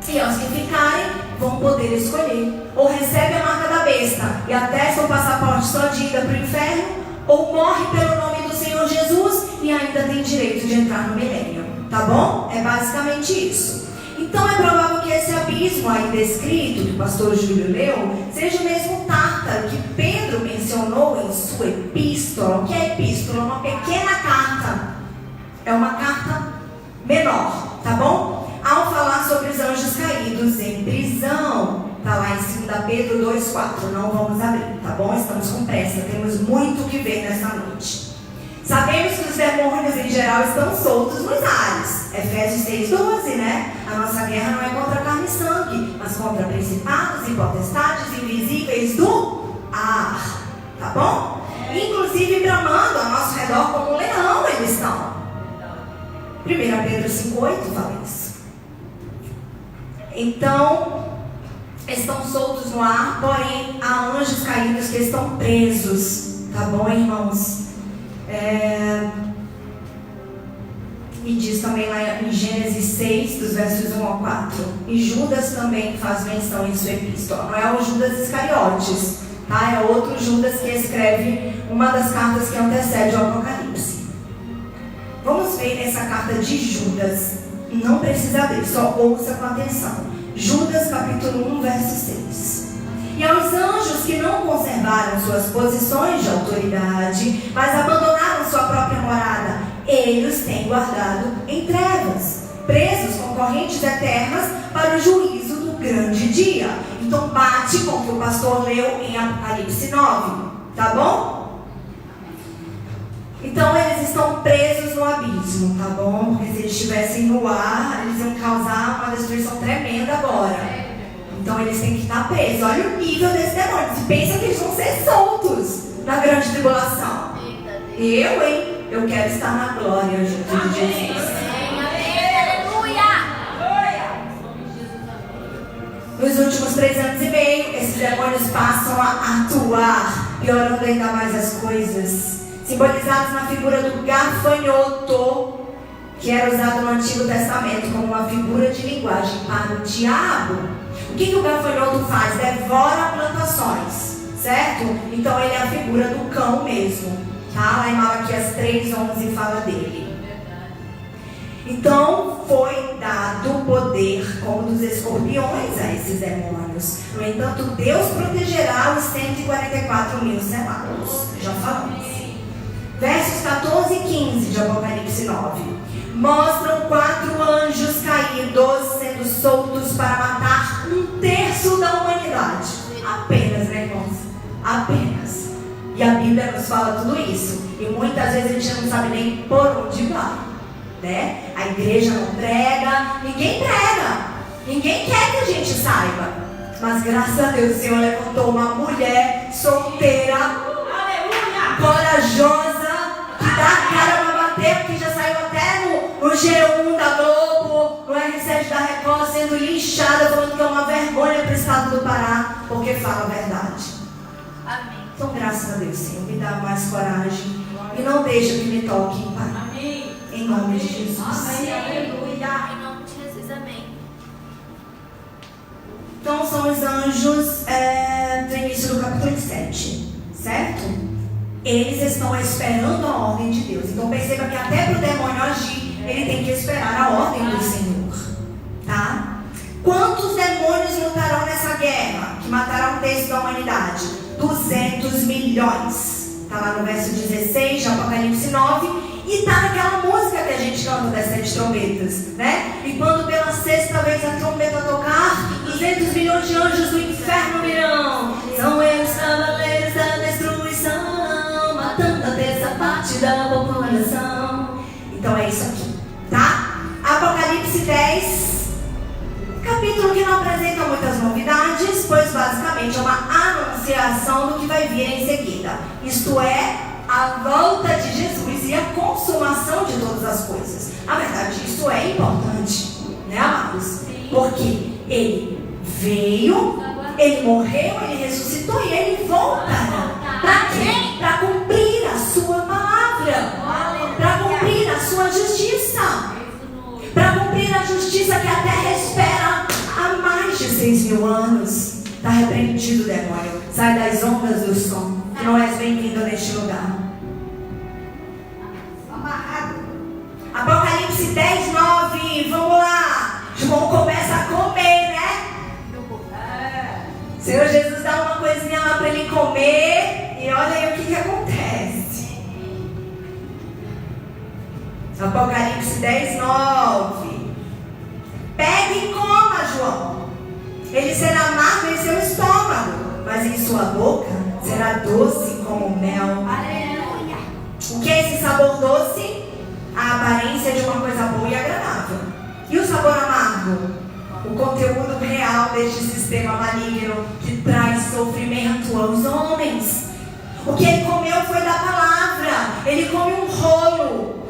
E aos que ficarem vão poder escolher: ou recebe a marca da besta e atesta o passaporte só de ida para o inferno, ou morre pelo nome do Senhor Jesus e ainda tem direito de entrar no milênio. Tá bom? É basicamente isso. Então é provável que esse abismo aí descrito, que o pastor Júlio leu, seja o mesmo Tártaro que Pedro mencionou em sua epístola. O que é epístola? Uma pequena carta. É uma carta menor, tá bom? Ao falar sobre os anjos caídos em prisão, está lá em 2 Pedro 2,4. Não vamos abrir, tá bom? Estamos com pressa, temos muito o que ver nessa noite. Sabemos que os demônios em geral estão soltos nos ares. Efésios 6,12, né? A nossa guerra não é contra carne e sangue, mas contra principados e potestades invisíveis do ar. Tá bom? Inclusive bramando ao nosso redor como um leão eles estão. 1 Pedro 5,8 fala isso. Então, estão soltos no ar, porém há anjos caídos que estão presos. Tá bom, irmãos? E diz também lá em Gênesis 6, dos versos 1 ao 4. E Judas também faz menção em sua epístola. Não é o Judas Iscariotes, tá? É outro Judas que escreve uma das cartas que antecede o Apocalipse. Vamos ver nessa carta de Judas. Não precisa abrir, só ouça com atenção. Judas capítulo 1, verso 6. E aos anjos que não conservaram suas posições de autoridade, mas abandonaram sua própria morada, eles têm guardado em trevas, presos com correntes eternas para o juízo do grande dia. Então bate com o que o pastor leu em Apocalipse 9, tá bom? Então eles estão presos no abismo, tá bom? Porque se eles estivessem no ar, eles iam causar uma destruição tremenda agora. Então eles têm que estar presos. Olha o nível desse demônio. Se pensa que eles vão ser soltos na grande tribulação. Eu quero estar na glória junto de Jesus. Nos últimos 3 anos e meio, esses demônios passam a atuar, piorando ainda mais as coisas. Simbolizados na figura do gafanhoto, que era usado no Antigo Testamento como uma figura de linguagem para o diabo. O que o gafanhoto faz? Devora plantações, certo? Então ele é a figura do cão mesmo, tá? Lá em Malaquias 3:11 fala dele. Então foi dado poder como dos escorpiões a esses demônios. No entanto, Deus protegerá os 144 mil selados. Já falamos. Versos 14 e 15 de Apocalipse 9 mostram 4 anjos caídos sendo soltos para matar 1/3 da humanidade. Apenas, né, irmãos? Apenas. E a Bíblia nos fala tudo isso. E muitas vezes a gente não sabe nem por onde vai, né? A igreja não prega, ninguém prega. Ninguém quer que a gente saiba. Mas graças a Deus o Senhor levantou uma mulher solteira, corajosa, que dá a cara pra bater, que já saiu até no G1 da Globo, no R7 da Record, sendo linchada, falando que é uma vergonha para o estado do Pará, porque fala a verdade. Amém. Então, graças a Deus, Senhor, me dá mais coragem e não deixa que me toquem, Pai. Amém. Em nome de Jesus. Amém. Aleluia. Em nome de Jesus, amém. Então, são os anjos do início do capítulo 7, certo? Eles estão esperando a ordem de Deus. Então perceba que até para o demônio agir, ele tem que esperar a ordem do Senhor, tá? Quantos demônios lutarão nessa guerra que matará 1/3 da humanidade? 200 milhões. Está lá no verso 16 de Apocalipse 9. E está naquela música que a gente canta das 7 trombetas, né? E quando pela 6ª vez a trombeta tocar, 200 milhões de anjos do inferno virão. São eles cavaleiros da destruição, matando a 1/3 parte da população. Então é isso aqui, tá? Apocalipse 10, capítulo que não apresenta muitas novidades, pois basicamente é uma anunciação do que vai vir em seguida. Isto é, a volta de Jesus e a consumação de todas as coisas. Na verdade, isso é importante, né, amados? Porque ele veio, ele morreu, ele ressuscitou e ele voltará. Para quê? Para cumprir a sua palavra, para cumprir a sua justiça, para cumprir a justiça que a terra espera há mais de 6.000 anos. Está repreendido, demônio. Sai das ondas do som. Não és bem-vindo neste lugar. Apocalipse 10, 9. Vamos lá. João começa a comer, né? O Senhor Jesus dá uma coisinha lá para ele comer. E olha aí o que acontece. Apocalipse 10, 9. Pegue e coma, João. Ele será amargo em seu estômago, mas em sua boca será doce como mel. Aleluia. O que é esse sabor doce? A aparência de uma coisa boa e agradável. E o sabor amargo? O conteúdo real deste sistema maligno que traz sofrimento aos homens. O que ele comeu foi da palavra. Ele come um rolo,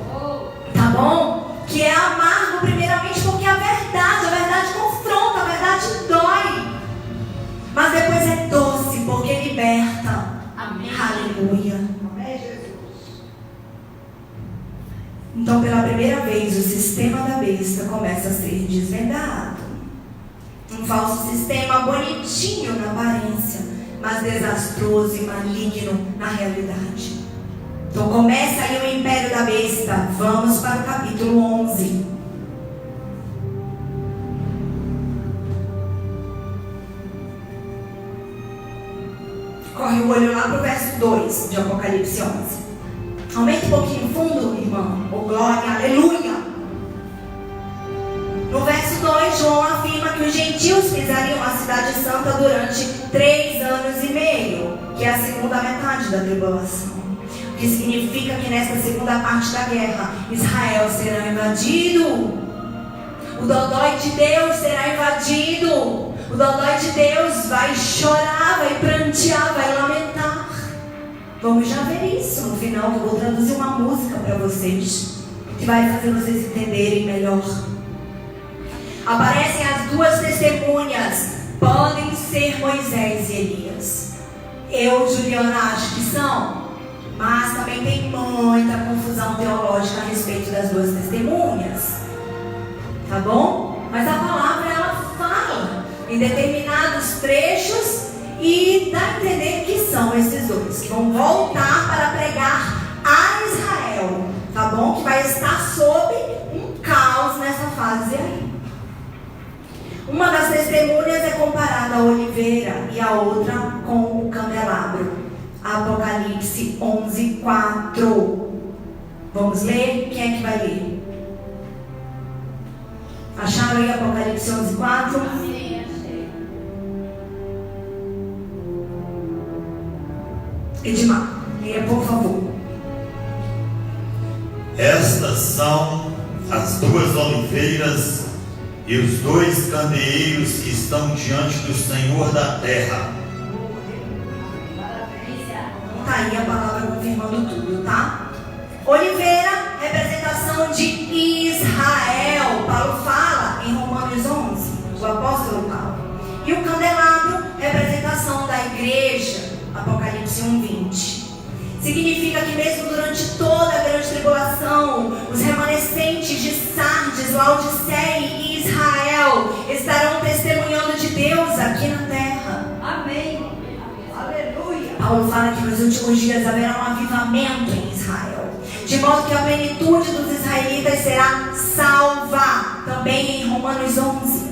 tá bom? Que é amargo primeiramente porque a verdade confronta, a verdade dói. Mas depois é doce porque liberta. Amém. Aleluia. Então, pela primeira vez, o sistema da besta começa a ser desvendado. Um falso sistema bonitinho na aparência, mas desastroso e maligno na realidade. Então começa aí o império da besta. Vamos para o capítulo 11. Corre o olho lá para o verso 2 de Apocalipse 11. Aumenta um pouquinho o fundo, irmão. Oh, glória, aleluia. No verso 2, João afirma que os gentios pisariam a cidade santa durante 3 anos e meio, que é a segunda metade da tribulação. O que significa que nesta segunda parte da guerra, Israel será invadido. O dodói de Deus será invadido. O dodói de Deus vai chorar, vai prantear, vai lamentar. Vamos já ver isso no final, que eu vou traduzir uma música para vocês, que vai fazer vocês entenderem melhor. Aparecem as duas testemunhas. Podem ser Moisés e Elias. Eu, Juliana, acho que são. Mas também tem muita confusão teológica a respeito das duas testemunhas. Tá bom? Mas a palavra, ela fala em determinados trechos e dá a entender que são esses dois, que vão voltar para pregar a Israel. Tá bom? Que vai estar sob um caos nessa fase aí. Uma das testemunhas é comparada à oliveira e a outra com o candelabro. Apocalipse 11:4. Vamos ler? Quem é que vai ler? Acharam aí Apocalipse 11:4? Edmar, leia por favor. Estas são as duas oliveiras e os dois candeeiros que estão diante do Senhor da terra. Tá aí a palavra confirmando tudo, tá? Oliveira, representação de Israel. Paulo fala em Romanos 11, o apóstolo Paulo. E o candelabro, representação da igreja. Apocalipse 1:20. Significa que mesmo durante toda a grande tribulação, os remanescentes de Sardes, Laodiceia e Israel estarão testemunhando de Deus aqui na terra. Amém. Aleluia. Paulo fala que nos últimos dias haverá um avivamento em Israel, de modo que a plenitude dos israelitas será salva. Também em Romanos 11.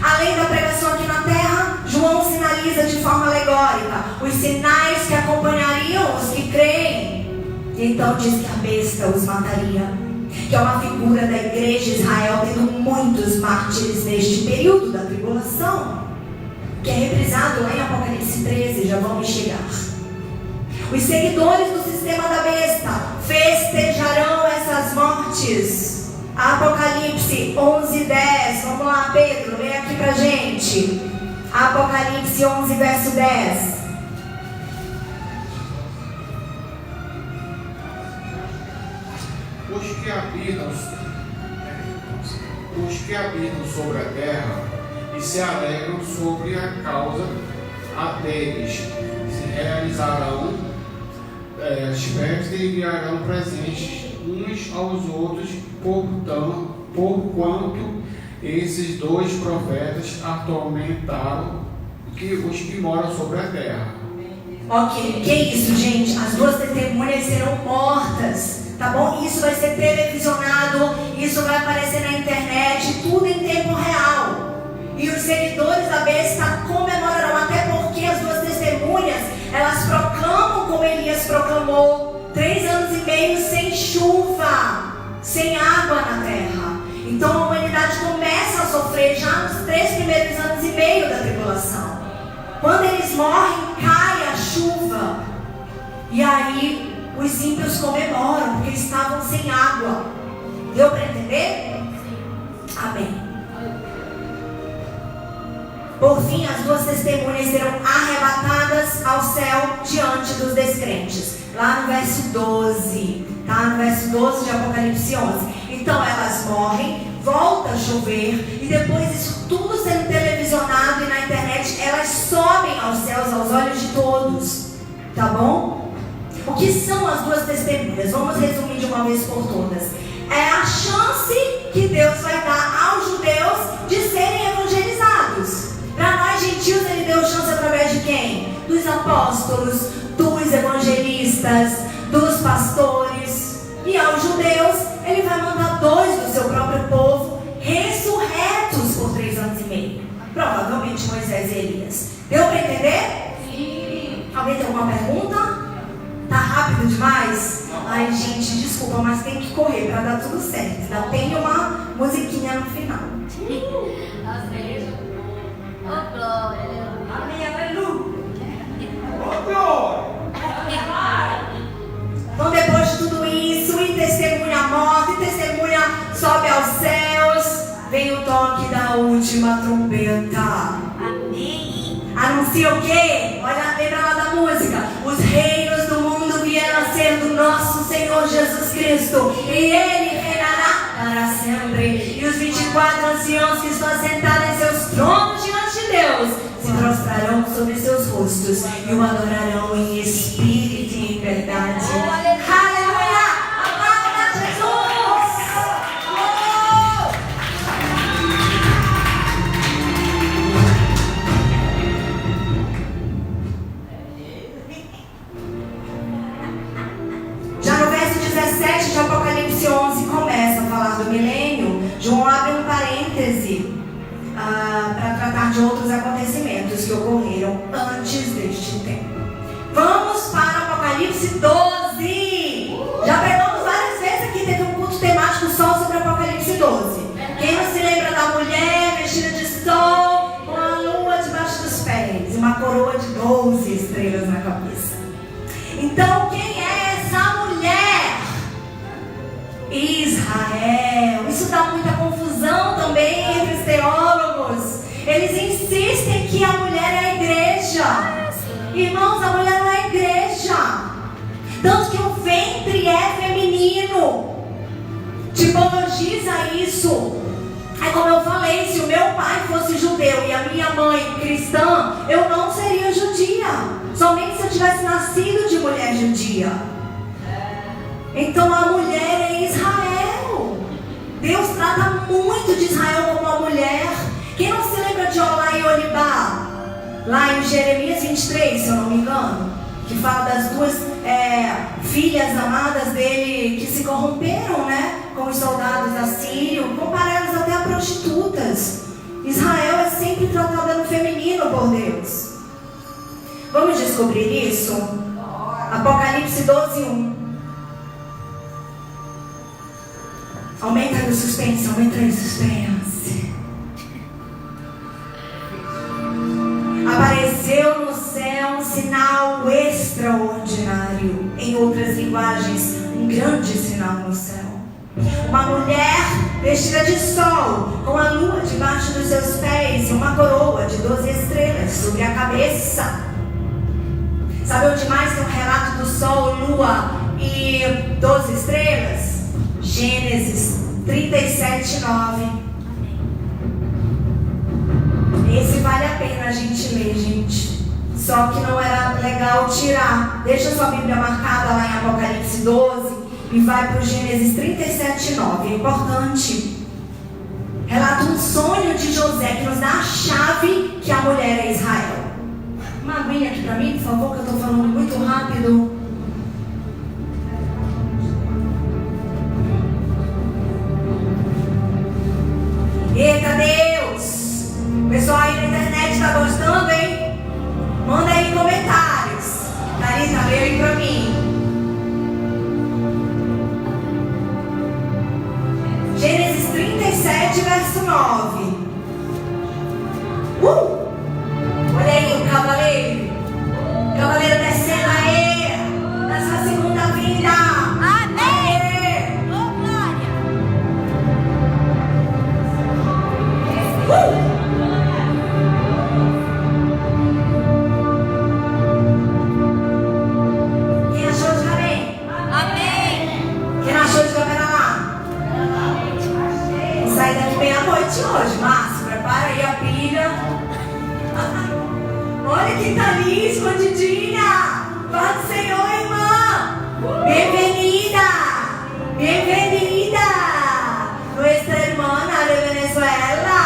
Além da pregação aqui na terra, João sinaliza de forma alegórica os sinais que acompanhariam os que creem. Então diz que a besta os mataria, que é uma figura da igreja de Israel tendo muitos mártires neste período da tribulação, que é reprisado lá em Apocalipse 13, já vamos chegar. Os seguidores do sistema da besta festejarão essas mortes. Apocalipse 11:10. Vamos lá, Pedro, lê aqui pra gente. Apocalipse 11, verso 10. Os que habitam sobre a terra e se alegram sobre a causa deles, se realizarão as festas e enviarão presentes uns aos outros, porquanto esses dois profetas atormentaram os que moram sobre a terra. Ok, que isso, gente? As duas testemunhas serão mortas, tá bom? Isso vai ser televisionado, isso vai aparecer na internet, tudo em tempo real. E os seguidores da besta comemorarão, até porque as duas testemunhas, elas proclamam como Elias proclamou, 3 anos e meio sem chuva, sem água na terra. Então a humanidade começa a sofrer já nos 3 primeiros anos e meio da tribulação. Quando eles morrem, cai a chuva. E aí os ímpios comemoram, porque estavam sem água. Deu para entender? Amém. Por fim, as duas testemunhas serão arrebatadas ao céu diante dos descrentes. Lá no verso 12, tá? No verso 12 de Apocalipse 11. Então elas morrem, volta a chover, e depois isso tudo sendo televisionado e na internet, elas sobem aos céus, aos olhos de todos. Tá bom? O que são as duas testemunhas? Vamos resumir de uma vez por todas. É a chance que Deus vai dar aos judeus de serem evangelizados. Para nós gentios, ele deu chance através de quem? Dos apóstolos, dos evangelistas, dos pastores. E aos judeus, ele vai mandar 2 do seu próprio povo ressurretos por 3 anos e meio. Provavelmente Moisés e Elias. Deu para entender? Sim. Alguém tem alguma pergunta? Tá rápido demais? Ai, gente, desculpa, mas tem que correr para dar tudo certo. Ainda tem uma musiquinha no final. Oh, glória. Amém, aleluia. Oh, glória. Então, depois de tudo isso, e testemunha a morte, e testemunha sobe aos céus, vem o toque da última trombeta. Amém. Anuncia o quê? Olha, lembra lá da música. Os reinos do mundo vieram a ser do nosso Senhor Jesus Cristo, e Ele reinará para sempre. E os 24 anciãos que estão assentados em seus tronos diante de Deus se prostrarão sobre seus rostos e o adorarão em espírito e em verdade. Aleluia! Aplauda Jesus! Já no verso 17 de Apocalipse 11 começa a falar do milênio. João abre um parêntese para tratar de outros acontecimentos que ocorreram antes deste tempo. Vamos para Apocalipse 12. Já pegamos várias vezes aqui, teve um culto temático só sobre Apocalipse 12. Quem não se lembra da mulher vestida de sol, com a lua debaixo dos pés e uma coroa de 12 estrelas na cabeça? Então, quem é essa mulher? Israel. Isso dá muita confusão também entre os teólogos. Eles insistem que a mulher é a igreja. Irmãos, a mulher não é a igreja. Tanto que o ventre é feminino. Tipologiza isso. É como eu falei, se o meu pai fosse judeu e a minha mãe cristã, eu não seria judia. Somente se eu tivesse nascido de mulher judia. Então a mulher é Israel. Deus trata muito de Israel como uma mulher. Quem não se lembra de Olá e Olibá? Lá em Jeremias 23, se eu não me engano, que fala das duas filhas amadas dele que se corromperam, né, com os soldados assírios, compara elas até a prostitutas. Israel é sempre tratada no feminino por Deus. Vamos descobrir isso? Apocalipse 12:1. Aumenta aí o suspense, aumenta aí o suspense. Apareceu no céu um sinal extraordinário. Em outras linguagens, um grande sinal no céu. Uma mulher vestida de sol, com a lua debaixo dos seus pés e uma coroa de 12 estrelas sobre a cabeça. Sabe onde mais tem um relato do sol, lua e 12 estrelas? Gênesis 37:9. Esse vale a pena a gente ler, gente. Só que não era legal tirar. Deixa sua Bíblia marcada lá em Apocalipse 12 e vai para o Gênesis 37:9. É importante. Relata um sonho de José que nos dá a chave que a mulher é Israel. Uma aguinha aqui para mim, por favor, que eu estou falando muito rápido. Eita Deus! O pessoal aí na internet está gostando, hein? Manda aí comentários. Thalita, lê aí pra mim. Gênesis 37, verso 9. Olha aí o cavaleiro. Cavaleiro descendo aí. Na sua segunda vinda. Bienvenida, nuestra hermana de Venezuela.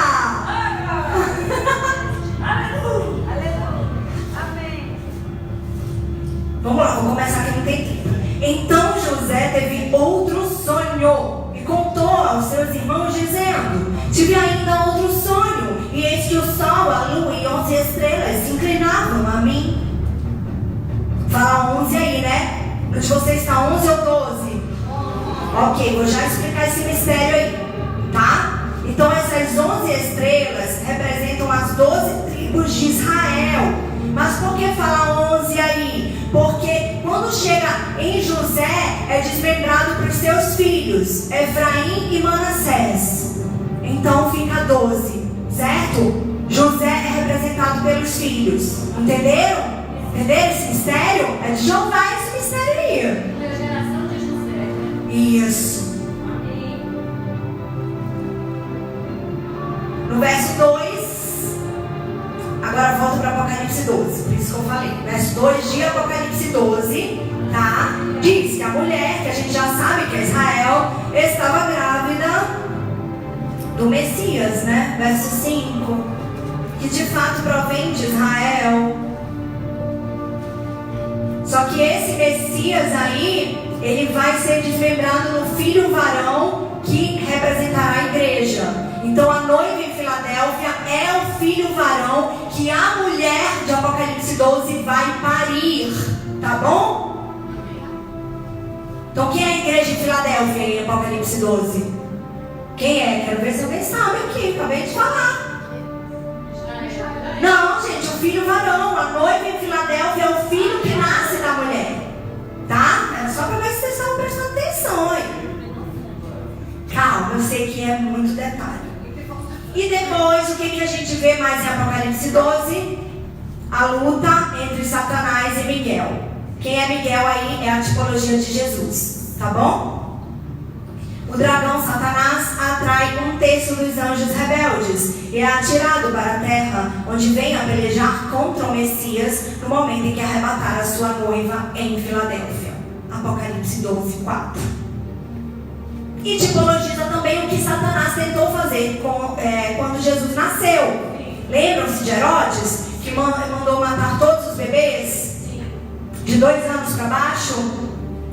Vamos lá, vou começar aqui no tempinho. Então José teve outro sonho e contou aos seus irmãos, dizendo: tive ainda outro sonho, e eis que o sol, a lua e 11 estrelas se inclinavam a mim. Fala 11 aí, né? Onde você está, 11 ou 12? Ok, vou já explicar esse mistério aí, tá? Então essas 11 estrelas representam as 12 tribos de Israel. Mas por que fala 11 aí? Porque quando chega em José, é desmembrado para os seus filhos, Efraim e Manassés. Então fica 12, certo? José é representado pelos filhos. Entenderam? Entenderam esse mistério? É de Jeová esse mistério aí. Pela geração de José. Isso. No verso 2, agora volto para Apocalipse 12, por isso que eu falei. Verso 2 de Apocalipse 12, tá? Diz que a mulher, que a gente já sabe que é Israel, estava grávida do Messias, né? Verso 5, que de fato provém de Israel. Só que esse Messias aí, ele vai ser desmembrado no filho varão que representará a igreja. Então a noiva em Filadélfia é o filho varão que a mulher de Apocalipse 12 vai parir, tá bom? Então quem é a igreja em Filadélfia em Apocalipse 12? Quem é? Quero ver se alguém sabe aqui, acabei de falar. Não, gente, o filho varão, a noiva em Filadélfia é o filho que nasce da mulher, tá? É só para ver se vocês estão prestando atenção aí. Calma, eu sei que é muito detalhe. E depois, o que a gente vê mais em Apocalipse 12? A luta entre Satanás e Miguel. Quem é Miguel aí é a tipologia de Jesus, tá bom? O dragão Satanás atrai 1/3 dos anjos rebeldes e é atirado para a terra, onde vem a pelejar contra o Messias no momento em que arrebatar a sua noiva em Filadélfia. Apocalipse 12, 4. E tipologiza também o que Satanás tentou fazer quando Jesus nasceu. Lembram-se de Herodes, que mandou matar todos os bebês? De 2 anos para baixo?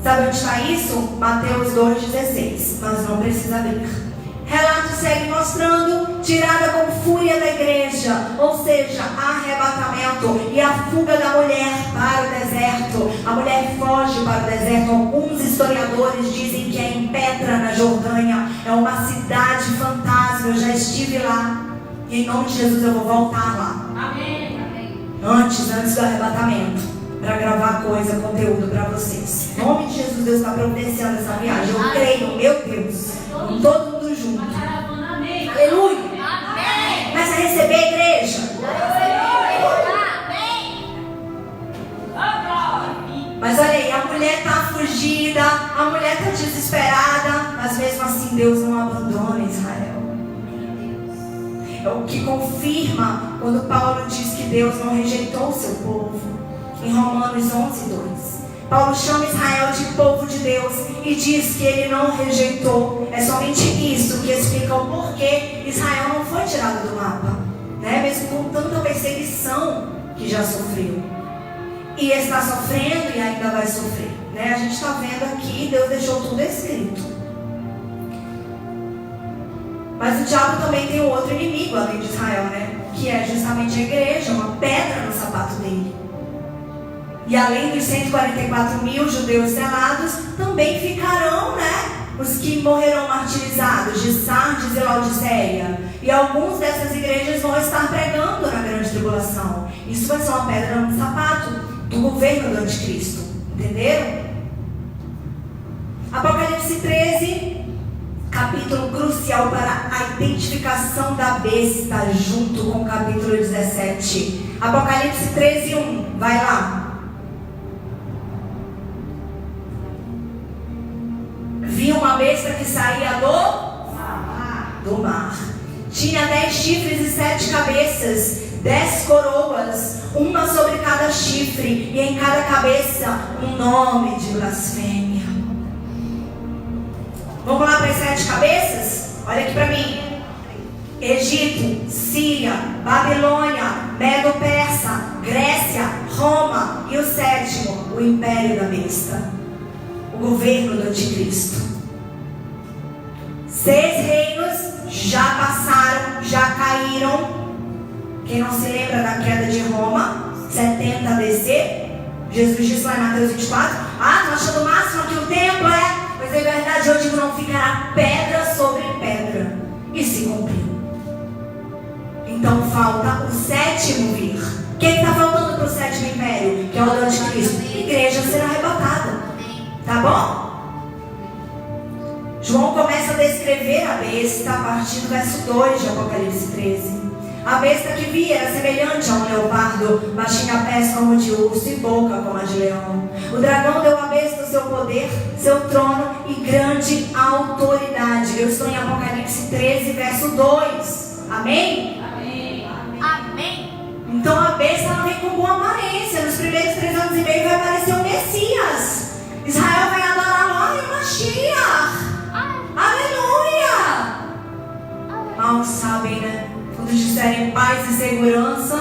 Sabe onde está isso? Mateus 2,16. Mas não precisa abrir. Relato segue mostrando tirada com fúria da igreja, ou seja, arrebatamento e a fuga da mulher para o deserto. A mulher foge para o deserto. Alguns historiadores dizem que é em Petra, na Jordânia. É uma cidade fantasma. Eu já estive lá. E em nome de Jesus eu vou voltar lá. Amém. Amém. Antes do arrebatamento, para gravar conteúdo para vocês. Em nome de Jesus, Deus está providenciando essa viagem. Eu creio, meu Deus. Com todo mundo junto. Amém. Aleluia. Amém. Começa a receber, igreja. Mas olha aí, a mulher está fugida, a mulher está desesperada, mas mesmo assim Deus não abandona Israel. É o que confirma quando Paulo diz que Deus não rejeitou o seu povo. Em Romanos 11:2. Paulo chama Israel de povo de Deus e diz que ele não rejeitou. É somente isso que explica o porquê Israel não foi tirado do mapa, né? Mesmo com tanta perseguição que já sofreu. E está sofrendo e ainda vai sofrer, né? A gente está vendo aqui, Deus deixou tudo escrito. Mas o diabo também tem um outro inimigo além de Israel, né? Que é justamente a igreja, uma pedra no sapato dele. E além dos 144.000 judeus selados, também ficarão, né? Os que morrerão martirizados, de Sardes e Laodiceia. E alguns dessas igrejas vão estar pregando na grande tribulação. Isso vai ser uma pedra no sapato do governo do anticristo. Entenderam? Apocalipse 13, capítulo crucial para a identificação da besta, junto com o capítulo 17. Apocalipse 13:1. Vai lá. Vi uma besta que saía do mar. Tinha 10 chifres e 7 cabeças, 10 coroas, uma sobre cada chifre, e em cada cabeça um nome de blasfêmia. Vamos lá para as 7 cabeças? Olha aqui para mim. Egito, Síria, Babilônia, Medo-Persa, Grécia, Roma e o 7º, o Império da Besta, o governo do Anticristo. 6 reinos já passaram, já caíram. Quem não se lembra da queda de Roma, 70 DC, Jesus disse lá em Mateus 24, tô achando o máximo que o templo é, pois em verdade eu digo, não ficará pedra sobre pedra. E se cumpriu. Então falta o 7º vir. Quem está faltando para o 7º império? Que é o do Anticristo. A igreja será arrebatada. Tá bom? João começa a descrever a besta a partir do verso 2 de Apocalipse 13. A besta que vi era semelhante a um leopardo, mas tinha pés como de urso e boca como a de leão. O dragão deu à besta o seu poder, seu trono e grande autoridade. Eu estou em Apocalipse 13, verso 2. Amém? Amém. Então a besta não vem com boa aparência. Nos primeiros 3 anos e meio vai aparecer o Messias. Israel vai adorar lá em Mashiach. Aleluia! Mal sabem, né? Quando disserem paz e segurança,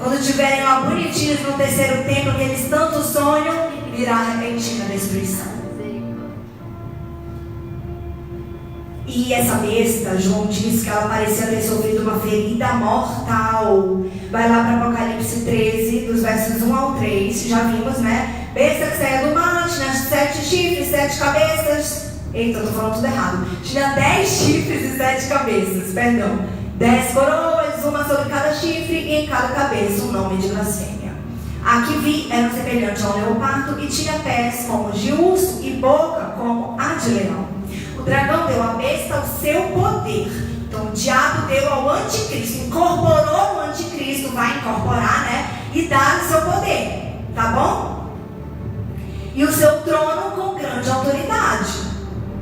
quando estiverem lá bonitinhos no 3º templo, que eles tanto sonham, virá repentina destruição. E essa besta, João diz que ela parecia ter sofrido uma ferida mortal. Vai lá para Apocalipse 13, dos versos 1 ao 3, já vimos, né? Besta que saia do mar, tinha 7 chifres, 7 cabeças. Eita, eu tô falando tudo errado. Tinha 10 chifres e 7 cabeças, perdão. 10 coroas, uma sobre cada chifre e em cada cabeça um nome de blasfêmia. A que vi era semelhante ao leopardo e tinha pés como de urso e boca como a de leão. O dragão deu à besta o seu poder. Então o diabo deu ao anticristo, incorporou o anticristo, vai incorporar, né? E dá o seu poder, tá bom? E o seu trono com grande autoridade.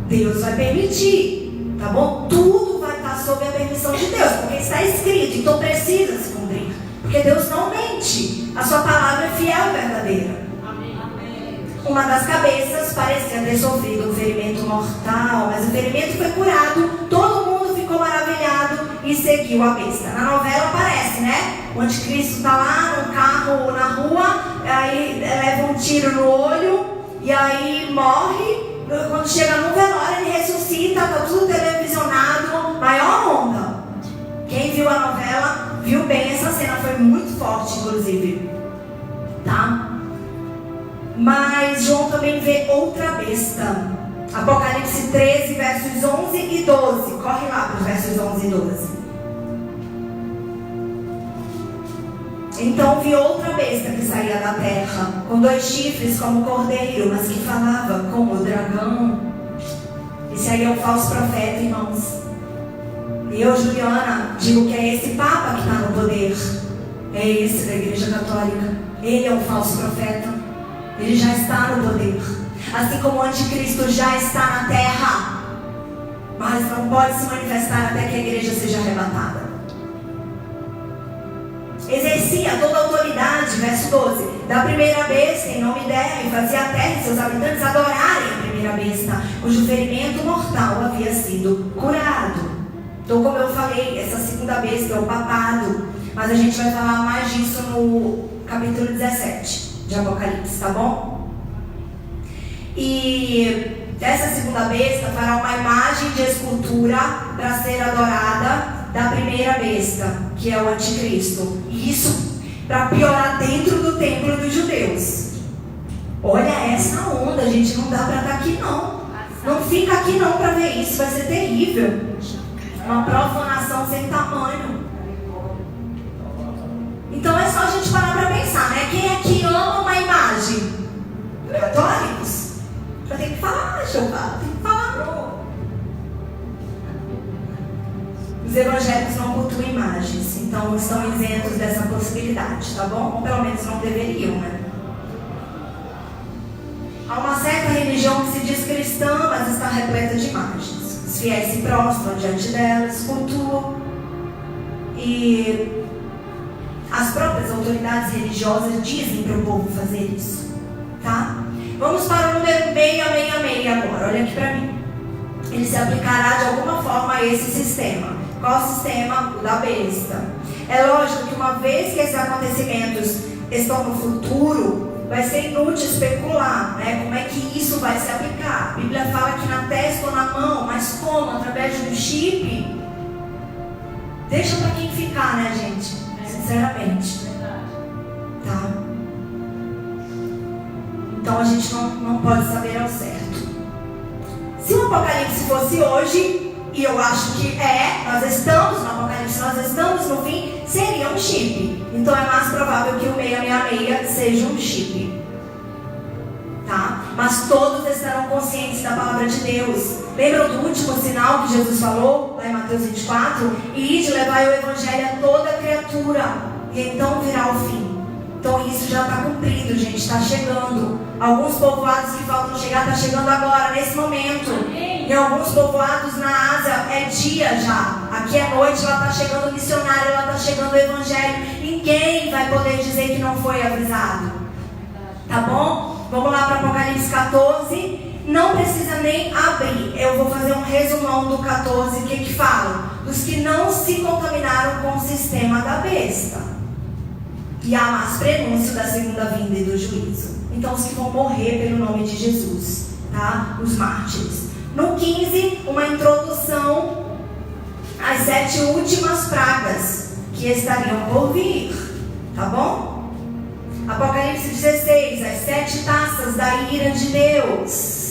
Deus vai permitir, tá bom? Tudo vai estar sob a permissão de Deus, porque está escrito, então precisa se cumprir. Porque Deus não mente, a sua palavra é fiel e verdadeira. Uma das cabeças parecia ter sofrido um ferimento mortal, mas o ferimento foi curado, todo mundo ficou maravilhado e seguiu a besta. Na novela aparece, né? O anticristo está lá no carro, na rua, aí leva um tiro no olho e aí morre. Quando chega no velório, ele ressuscita, está tudo televisionado, maior onda. Quem viu a novela viu bem essa cena, foi muito forte, inclusive. Tá? Mas João também vê outra besta. Apocalipse 13, versos 11 e 12. Corre lá para os versos 11 e 12. Então vi outra besta que saía da terra, com 2 chifres como cordeiro, mas que falava como o dragão. Esse aí é o falso profeta, irmãos. E eu, Juliana, digo que é esse Papa que está no poder. É esse da Igreja Católica. Ele é o falso profeta. Ele já está no poder. Assim como o anticristo já está na terra. Mas não pode se manifestar até que a igreja seja arrebatada. Exercia toda a autoridade, verso 12, da primeira besta em nome dela, e fazia a terra e seus habitantes adorarem a primeira besta, cujo ferimento mortal havia sido curado. Então, como eu falei, essa segunda besta é o papado, mas a gente vai falar mais disso no capítulo 17 de Apocalipse, tá bom? E essa segunda besta fará uma imagem de escultura para ser adorada da primeira besta, que é o anticristo. E isso para piorar dentro do templo dos judeus. Olha essa onda, gente, não dá para estar aqui não. Não fica aqui não para ver isso, vai ser terrível. Uma profanação sem tamanho. Então é só a gente parar para pensar, né? Quem é que ama uma imagem? Católicos? Já tem que falar, Jeová, tem que falar não. Os evangélicos não cultuam imagens, então estão isentos dessa possibilidade, tá bom? Ou pelo menos não deveriam, né? Há uma certa religião que se diz cristã, mas está repleta de imagens. Os fiéis se prostram diante delas, cultuam. E as próprias autoridades religiosas dizem para o povo fazer isso, tá? Vamos para o número 666 agora, olha aqui para mim. ele se aplicará de alguma forma a esse sistema. Qual o sistema? O da besta. É lógico que uma vez que esses acontecimentos estão no futuro, vai ser inútil especular, né? Como é que isso vai se aplicar. A Bíblia fala que na testa ou na mão, mas como? Através de um chip? Deixa para quem ficar, né, gente? Sinceramente. Tá? Então a gente não pode saber ao certo. Se o Apocalipse fosse hoje, e eu acho que nós estamos no Apocalipse, nós estamos no fim, seria um chip. Então é mais provável que o 666 seja um chip. Tá? Mas todos estarão conscientes da palavra de Deus. Lembram do último sinal que Jesus falou, lá em Mateus 24? E de levar o evangelho a toda criatura, e então virá o fim. Então isso já está cumprido, gente, está chegando. Alguns povoados que faltam chegar, está chegando agora, nesse momento. Em alguns povoados na Ásia é dia já. Aqui é noite, lá está chegando o missionário, lá está chegando o evangelho. Ninguém vai poder dizer que não foi avisado. Tá bom? Vamos lá para Apocalipse 14. Não precisa nem abrir. Eu vou fazer um resumão do 14. O que fala? Dos que não se contaminaram com o sistema da besta. E há mais prenúncio da segunda vinda e do juízo. Então os que vão morrer pelo nome de Jesus, tá? Os mártires. No 15, uma introdução às 7 últimas pragas que estariam por vir, tá bom? Apocalipse 16, as 7 taças da ira de Deus.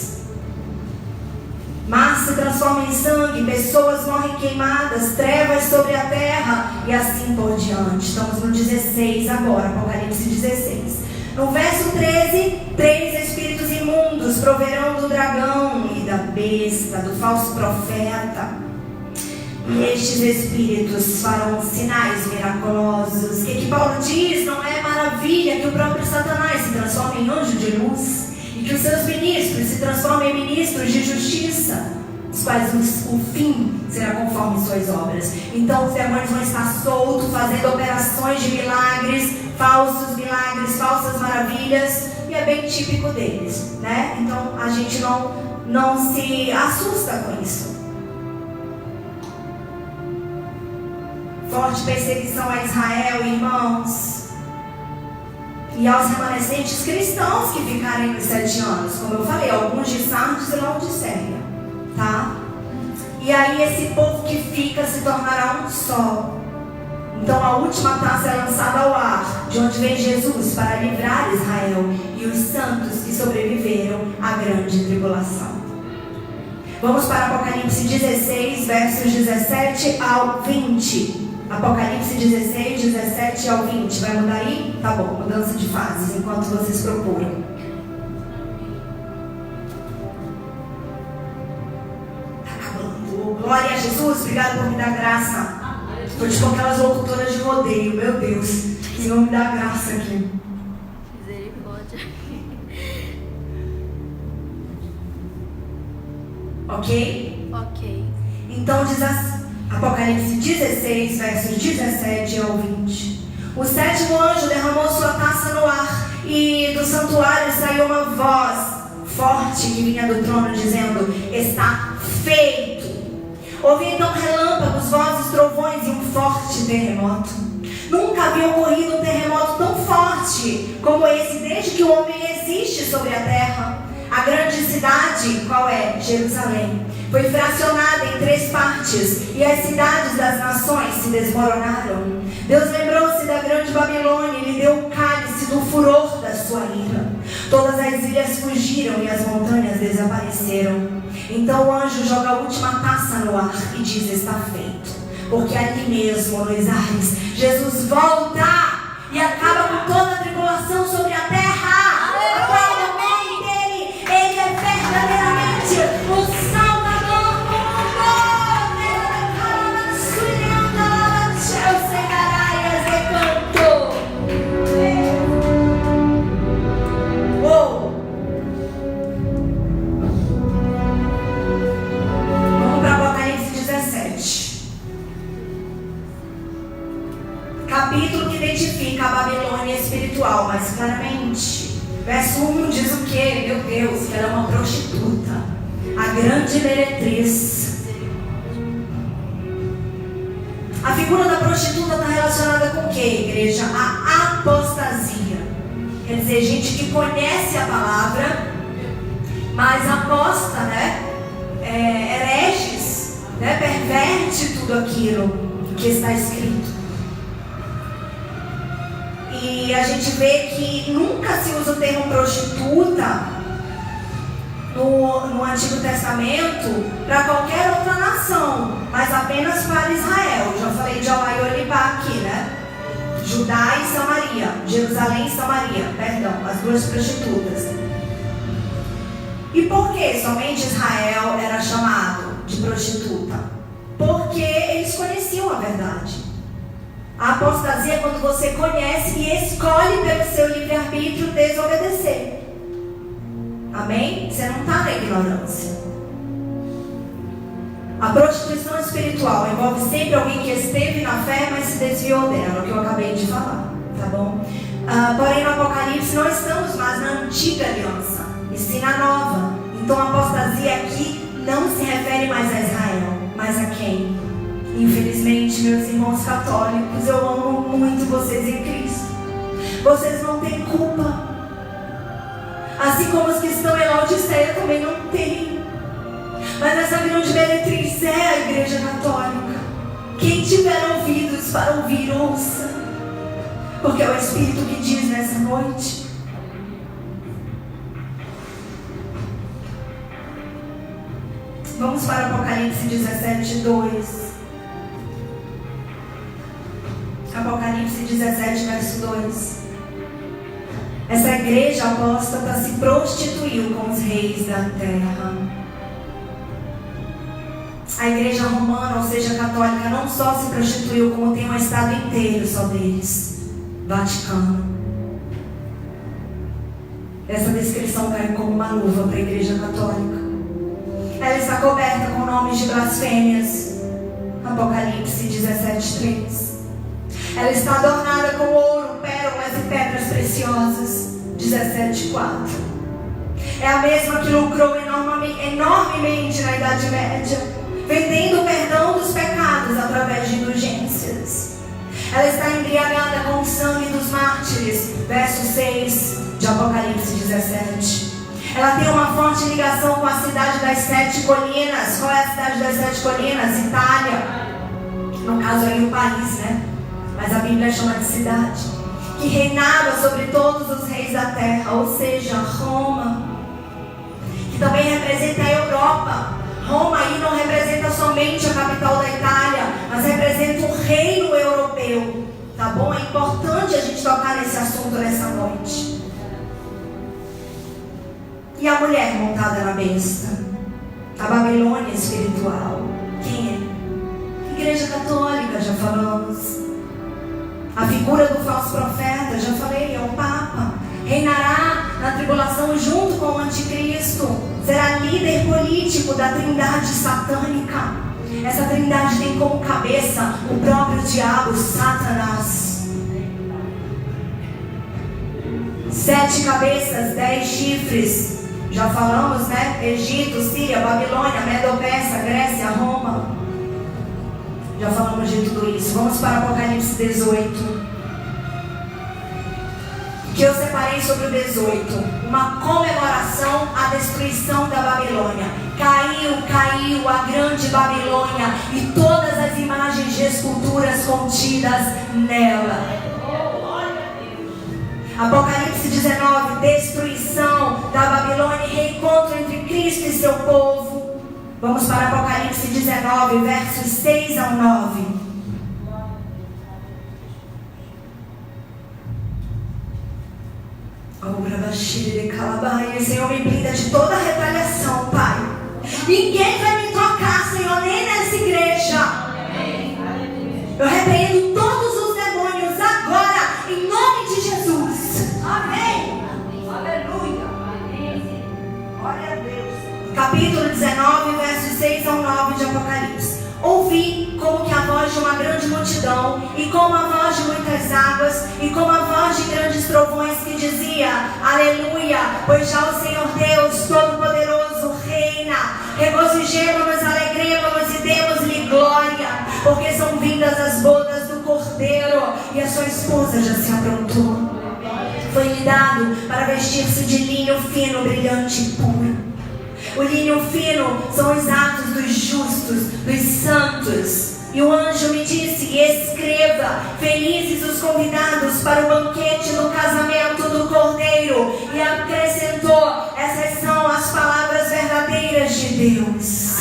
Mar se transforma em sangue, pessoas morrem queimadas, trevas sobre a terra e assim por diante. Estamos no 16 agora, Apocalipse 16. No verso 13, 3 espíritos imundos proverão do dragão e da besta, do falso profeta. E estes espíritos farão sinais miraculosos. O que Paulo diz? Não é maravilha que o próprio Satanás se transforme em anjo de luz e que os seus ministros se transformem em ministros de justiça, os quais o fim será conforme suas obras. Então os demônios vão estar soltos, fazendo operações de milagres, falsas maravilhas, e é bem típico deles, né? Então a gente não se assusta com isso. Forte perseguição a Israel, irmãos, e aos remanescentes cristãos que ficarem nos 7 anos, como eu falei, alguns de Sardes e Laodiceia, tá? E aí esse povo que fica se tornará um só. Então a última taça é lançada ao ar, de onde vem Jesus para livrar Israel e os santos que sobreviveram à grande tribulação. Vamos para Apocalipse 16, versos 17 ao 20. Apocalipse 16, 17 ao 20. Vai mudar aí? Tá bom, mudança de fases, enquanto vocês procuram. Tá acabando. Glória a Jesus, obrigado por me dar graça. Estou tipo aquelas locutoras de rodeio, meu Deus. Senhor, me dá graça aqui. Misericórdia. Ok? Ok. Então diz assim, Apocalipse 16, versos 17 ao 20. O 7º anjo derramou sua taça no ar, e do santuário saiu uma voz forte que vinha do trono, dizendo: está feito. Houve então relâmpagos, vozes, trovões e um forte terremoto. Nunca havia ocorrido um terremoto tão forte como esse desde que o homem existe sobre a terra. A grande cidade, qual é? Jerusalém, foi fracionada em 3 partes, e as cidades das nações se desmoronaram. Deus lembrou-se da grande Babilônia e lhe deu o cálice do furor da sua ira. Todas as ilhas fugiram e as montanhas desapareceram. Então o anjo joga a última taça no ar e diz: está feito. Porque ali mesmo, nos ares, Jesus volta e acaba com toda a tribulação sobre a terra. Aplauda o nome dele. Ele é verdadeiramente o Salvador do mundo. Vamos para Apocalipse 17. Capítulo que identifica a Babilônia espiritual mais claramente. Verso 1 diz o quê? Meu Deus, que ela é uma prostituta. A grande meretriz. A figura da prostituta está relacionada com o que, igreja? A apostasia. Quer dizer, gente que conhece a palavra, mas aposta, né? Hereges, né? Perverte tudo aquilo que está escrito. E a gente vê que nunca se usa o termo prostituta no Antigo Testamento para qualquer outra nação, mas apenas para Israel. Já falei de Alá e Olibá aqui, né? Judá e Samaria, Jerusalém e Samaria, perdão, as duas prostitutas. E por que somente Israel era chamado de prostituta? Porque eles conheciam a verdade. A apostasia é quando você conhece e escolhe pelo seu livre-arbítrio desobedecer. Amém? Você não está na ignorância. A prostituição espiritual envolve sempre alguém que esteve na fé, mas se desviou dela, o que eu acabei de falar, tá bom? Porém, no Apocalipse não estamos mais na antiga aliança, e sim na nova. Então a apostasia aqui não se refere mais a Israel, mas a quem? Infelizmente, meus irmãos católicos, eu amo muito vocês em Cristo. Vocês não têm culpa. Assim como os que estão em Laodiceia também não têm. Mas essa grande meretriz é a Igreja Católica. Quem tiver ouvidos para ouvir, ouça. Porque é o Espírito que diz nessa noite. Vamos para Apocalipse 17, 2. Apocalipse 17, verso 2. Essa igreja apóstata se prostituiu com os reis da terra. A igreja romana, ou seja, católica, não só se prostituiu, como tem um estado inteiro só deles, Vaticano. Essa descrição cai como uma luva para a igreja católica. Ela está coberta com nomes de blasfêmias, Apocalipse 17, 3. Ela está adornada com ouro, pérolas e pedras preciosas, 17, 4. É a mesma que lucrou enormemente na Idade Média, vendendo o perdão dos pecados através de indulgências. Ela está embriagada com o sangue dos mártires, verso 6 de Apocalipse 17. Ela tem uma forte ligação com a cidade das 7 colinas. Qual é a cidade das 7 colinas? Itália. No caso aí o país, né? Mas a Bíblia chama de cidade. Que reinava sobre todos os reis da terra, ou seja, Roma. Que também representa a Europa. Roma aí não representa somente a capital da Itália, mas representa o reino europeu. Tá bom? É importante a gente tocar nesse assunto nessa noite. E a mulher montada na besta? A Babilônia espiritual. Quem é? Igreja Católica, já falamos. A figura do falso profeta, já falei, é o Papa. Reinará na tribulação junto com o anticristo. Será líder político da trindade satânica. Essa trindade tem como cabeça o próprio diabo, Satanás. 7 cabeças, 10 chifres. Já falamos, né? Egito, Síria, Babilônia, Medo-Persa, Grécia, Roma. Já falamos de tudo isso. Vamos para Apocalipse 18. Que eu separei sobre o 18. Uma comemoração à destruição da Babilônia. Caiu a grande Babilônia e todas as imagens de esculturas contidas nela. Apocalipse 19, destruição da Babilônia e reencontro entre Cristo e seu povo. Vamos para Apocalipse 19, versos 6 ao 9. Senhor, me blinda de toda retaliação, Pai. Ninguém vai me tocar, Senhor, nem nessa igreja. Eu repreendo todos os demônios agora, em nome de Jesus. Amém. Aleluia. Glória a Deus. Capítulo 19, versos 6 ao 9 de Apocalipse. Ouvi como que a voz de uma grande multidão, e como a voz de muitas águas, e como a voz de grandes trovões, que dizia: Aleluia, pois já o Senhor Deus Todo-Poderoso reina. Santo. Foi-lhe dado para vestir-se de linho fino, brilhante e puro. O linho fino são os atos dos justos, dos santos. E o anjo me disse: escreva, felizes os convidados para o banquete do casamento do Cordeiro. E acrescentou: essas são as palavras verdadeiras de Deus.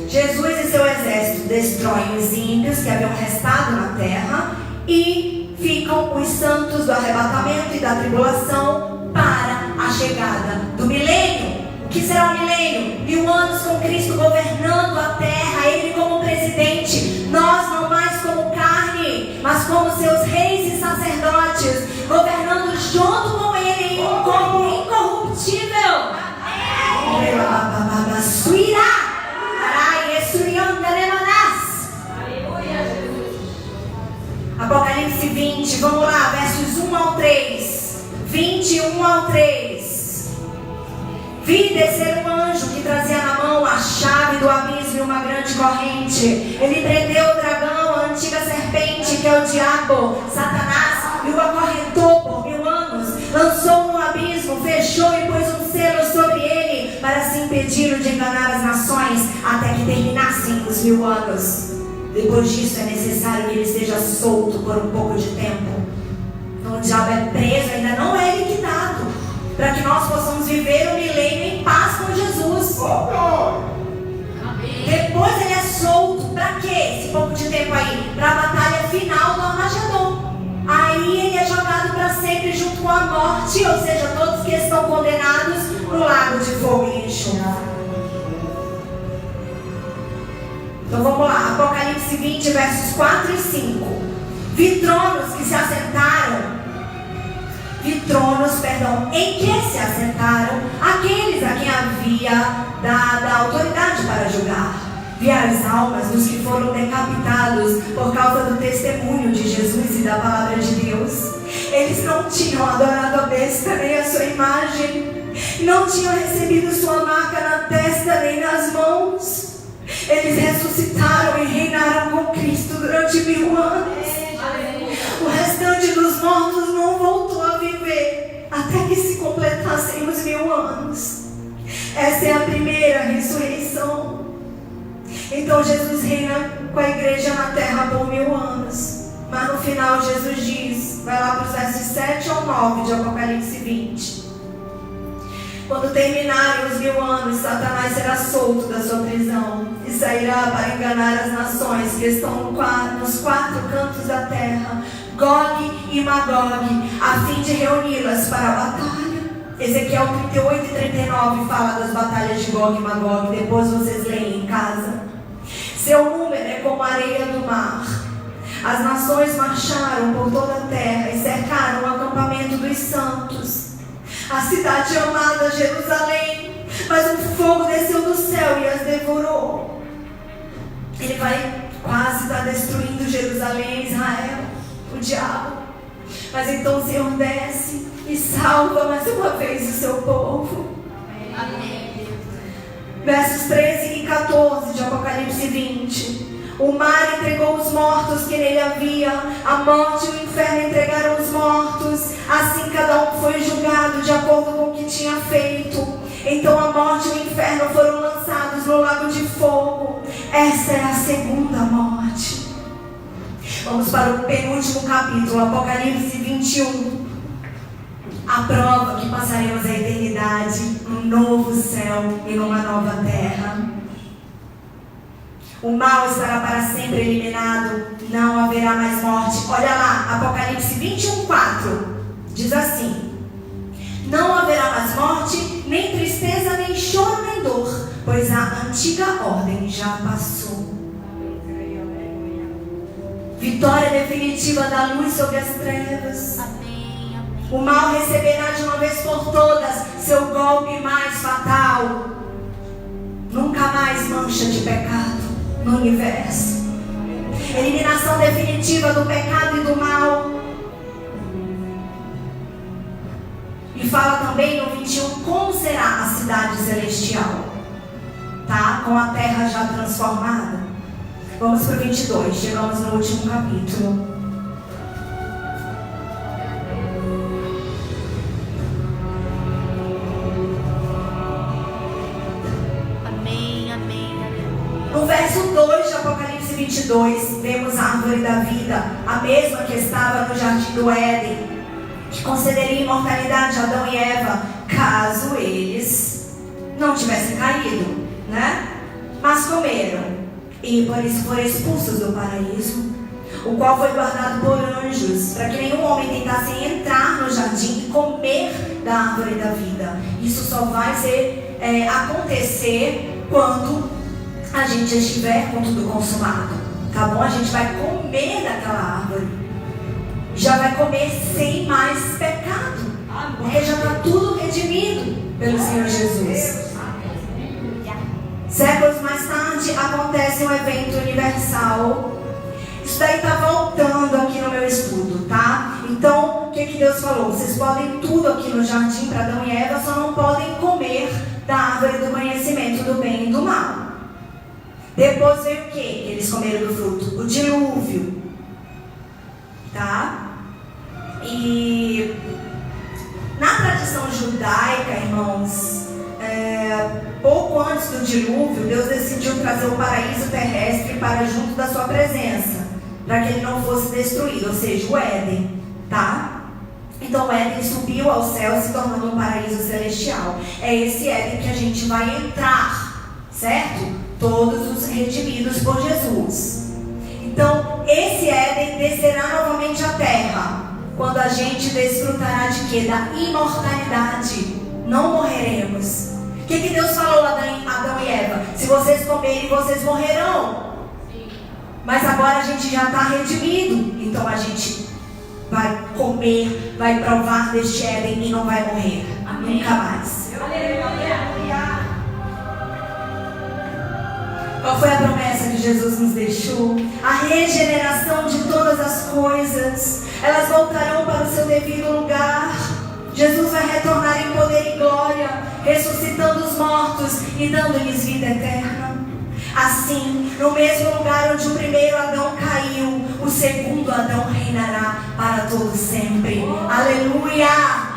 Jesus e seu exército destroem os ímpios que haviam restado na terra, e ficam os santos do arrebatamento e da tribulação para a chegada do milênio. O que será o milênio? 1000 anos com Cristo governando a terra, Ele como presidente, nós não mais como carne, mas como seus reis e sacerdotes, governando junto com Ele como incorruptível. Apocalipse 20, vamos lá, versos 1 ao 3. 21 ao 3. Vi descer um anjo que trazia na mão a chave do abismo e uma grande corrente. Ele prendeu o dragão, a antiga serpente, que é o diabo, Satanás, e o acorrentou por 1000 anos. Lançou no abismo, fechou e pôs um selo sobre ele, para se impedir de enganar as nações, até que terminassem os 1000 anos. Depois disso é necessário que ele esteja solto por um pouco de tempo. Então o diabo é preso, ainda não é liquidado, para que nós possamos viver o milênio em paz com Jesus. Depois ele é solto. Para quê? Esse pouco de tempo aí? Para a batalha final do Armagedon. Aí ele é jogado para sempre junto com a morte, ou seja, todos que estão condenados no lago de fogo e enxofre. Então vamos lá, Apocalipse 20, versos 4 e 5. Vi tronos que se assentaram. Em que se assentaram aqueles a quem havia dada autoridade para julgar. Vi as almas dos que foram decapitados por causa do testemunho de Jesus e da palavra de Deus. Eles não tinham adorado a besta nem a sua imagem, não tinham recebido sua marca na testa nem nas mãos. Eles ressuscitaram e reinaram com Cristo durante 1000 anos. O restante dos mortos não voltou a viver até que se completassem os 1000 anos. Essa é a primeira ressurreição. Então Jesus reina com a igreja na terra por 1000 anos. Mas no final Jesus diz, vai lá para os versos 7 ao 9 de Apocalipse 20. Quando terminarem os 1000 anos, Satanás será solto da sua prisão e sairá para enganar as nações que estão nos 4 cantos da terra, Gog e Magog, a fim de reuni-las para a batalha. Ezequiel 38 e 39 fala das batalhas de Gog e Magog, depois vocês leem em casa. Seu número é como a areia do mar. As nações marcharam por toda a terra e cercaram o acampamento dos santos, a cidade amada Jerusalém, mas um fogo desceu do céu e as devorou. Ele vai quase estar destruindo Jerusalém, Israel, o diabo. Mas então o Senhor desce e salva mais uma vez o seu povo. Amém. Versos 13 e 14 de Apocalipse 20. O mar entregou os mortos que nele havia, a morte e o inferno entregaram os mortos. Assim cada um foi julgado de acordo com o que tinha feito. Então a morte e o inferno foram lançados no lago de fogo. Essa é a segunda morte. Vamos para o penúltimo capítulo, Apocalipse 21. A prova que passaremos a eternidade num novo céu e numa nova terra. O mal estará para sempre eliminado, não haverá mais morte. Olha lá, Apocalipse 21, 4. Diz assim: não haverá mais morte, nem tristeza, nem choro, nem dor, pois a antiga ordem já passou. Vitória definitiva da luz sobre as trevas. O mal receberá de uma vez por todas seu golpe mais fatal. Nunca mais mancha de pecado no universo. Eliminação definitiva do pecado e do mal. E fala também no 21 como será a cidade celestial, tá? Com a terra já transformada. Vamos para o 22. Chegamos no último capítulo. Amém, amém, aleluia. No verso 2 de Apocalipse 22, vemos a árvore da vida, a mesma que estava no jardim do Éden, que concederia imortalidade a Adão e Eva, caso eles não tivessem caído, né? Mas comeram, e por isso foram expulsos do paraíso, o qual foi guardado por anjos, para que nenhum homem tentasse entrar no jardim e comer da árvore da vida. Isso só vai acontecer quando a gente estiver com tudo consumado, tá bom? A gente vai comer daquela árvore, já vai comer sem mais pecado, porque já está tudo redimido pelo Senhor Jesus. Séculos mais tarde acontece um evento universal. Isso daí está voltando aqui no meu estudo, tá? Então, o que Deus falou? Vocês podem tudo aqui no jardim para Adão e Eva, só não podem comer da árvore do conhecimento do bem e do mal. Depois veio o que? Eles comeram do fruto? O dilúvio, tá? E na tradição judaica, irmãos, pouco antes do dilúvio, Deus decidiu trazer o paraíso terrestre para junto da sua presença, para que ele não fosse destruído, ou seja, o Éden, tá? Então o Éden subiu ao céu, se tornando um paraíso celestial. É esse Éden que a gente vai entrar, certo? Todos os redimidos por Jesus. Então esse Éden descerá novamente à terra, quando a gente desfrutará de quê? Da imortalidade. Não morreremos. O que Deus falou a Adão e Eva? Se vocês comerem, vocês morrerão. Mas agora a gente já está redimido. Então a gente vai comer, vai provar deste Éden e não vai morrer. Amém. Nunca mais. Qual foi a promessa que Jesus nos deixou? A regeneração de todas as coisas. Elas voltarão para o seu devido lugar. Jesus vai retornar em poder e glória, ressuscitando os mortos e dando-lhes vida eterna. Assim, no mesmo lugar onde o primeiro Adão caiu, o segundo Adão reinará para todo sempre. Aleluia!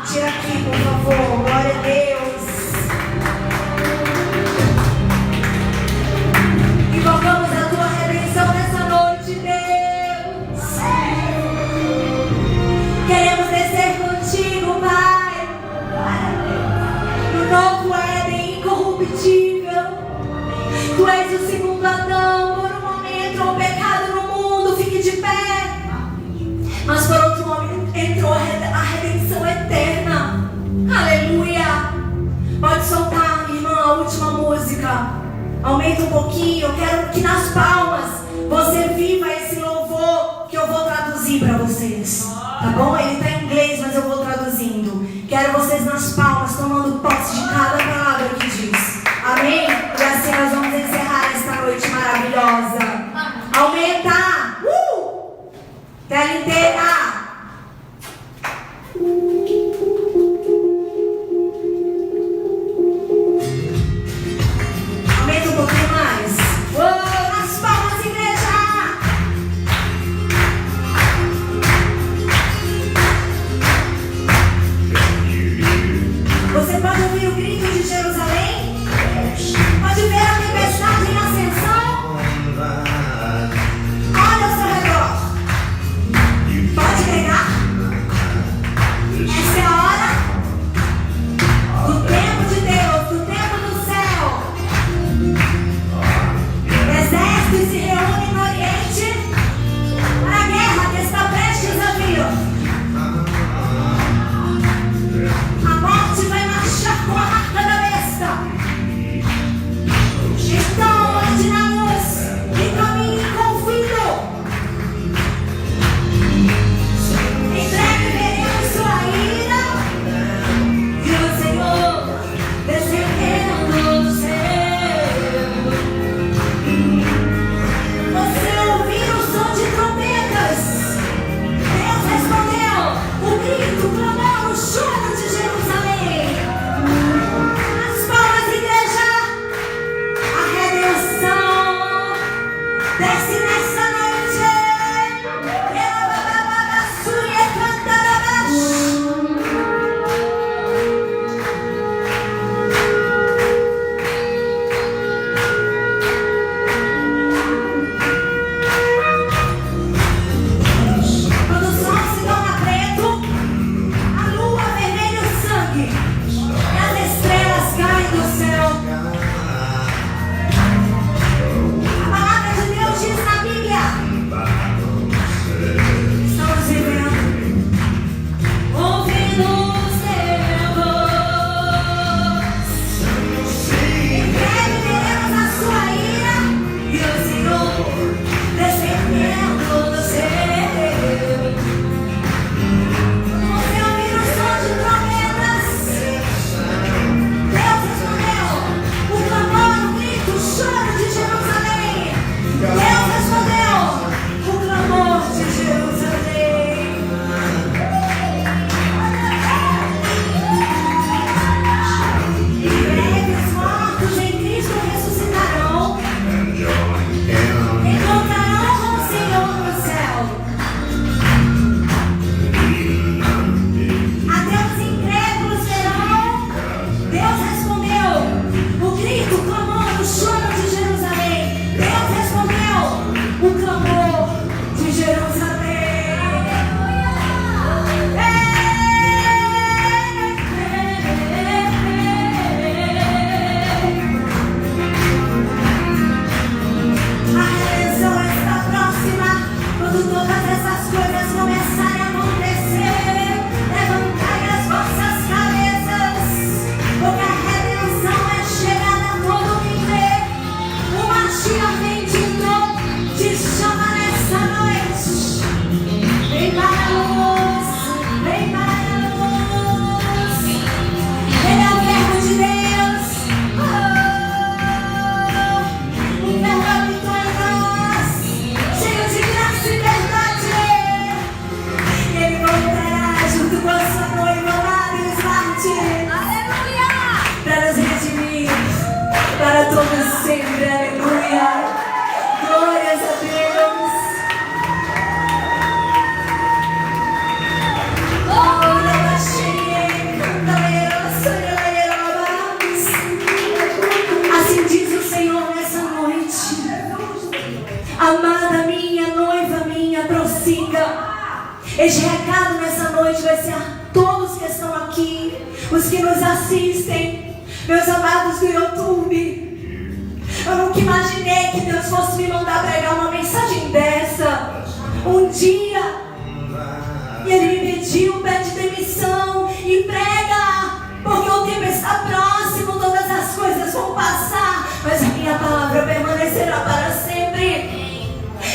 Tira aqui, por favor. Glória a Deus. Invocamos a tua redenção nessa noite, Deus. Queremos descer contigo, Pai, no novo Éden incorruptível. Tu és o segundo Adão. Por um homem entrou o pecado no mundo, fique de pé. Mas por outro homem entrou a redenção eterna. Aleluia. Pode soltar, irmã, a última música. Aumenta um pouquinho. Eu quero que nas palmas você viva esse louvor que eu vou traduzir para vocês. Tá bom? Ele está em inglês, mas eu vou traduzindo. Quero vocês nas palmas, tomando posse de cada palavra que diz. Amém? E assim nós vamos encerrar esta noite maravilhosa. Aumenta! Tela inteira! Aumenta um pouquinho mais. Nas palmas, igreja! Você pode ouvir Este recado nessa noite vai ser a todos que estão aqui, os que nos assistem, meus amados do YouTube. Eu nunca imaginei que Deus fosse me mandar pregar uma mensagem dessa. Um dia, e Ele me pediu, pede demissão e prega, porque o tempo está próximo, todas as coisas vão passar, mas a minha palavra permanecerá para sempre.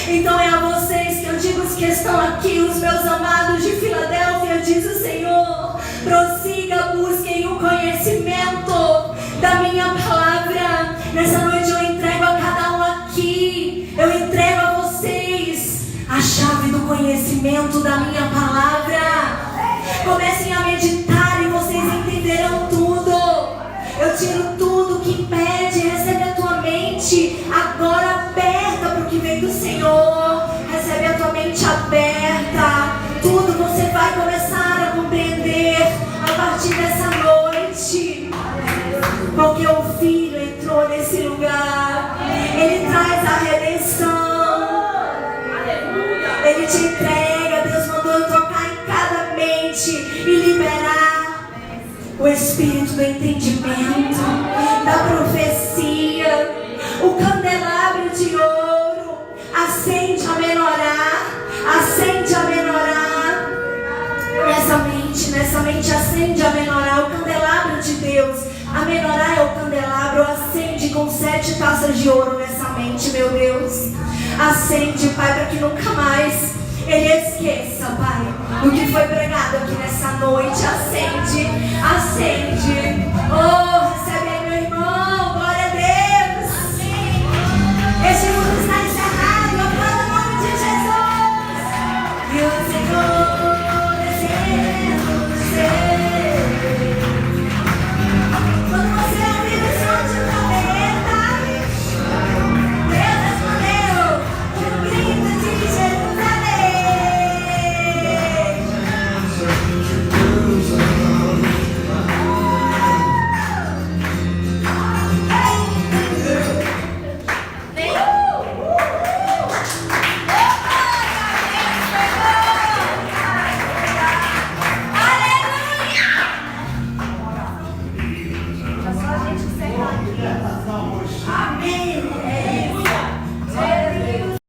Então é a vocês que eu digo, os que estão aqui, os meus amados de Filadélfia, diz o Senhor: prossiga, busquem o conhecimento da minha palavra. Nessa noite eu entrego a cada um aqui, eu entrego a vocês a chave do conhecimento da minha palavra. Comecem a meditar e vocês entenderão tudo. Eu tiro tudo que impede, recebe a tua mente agora aberta para o que vem do Senhor. Recebe a tua mente aberta. Tudo você vai começar a compreender a partir dessa noite. Porque o Filho entrou nesse lugar. Ele traz a redenção. Ele te entrega. Deus mandou eu tocar em cada mente e liberar o espírito do entendimento, da profecia. O candelabro de ouro acende a menorar, acende a menorar. Nessa mente acende a menorar. O candelabro de Deus, a menorá é o candelabro, acende com 7 taças de ouro nessa mente, meu Deus. Acende, Pai, para que nunca mais Ele esqueça, Pai, do que foi pregado aqui nessa noite. Acende, acende.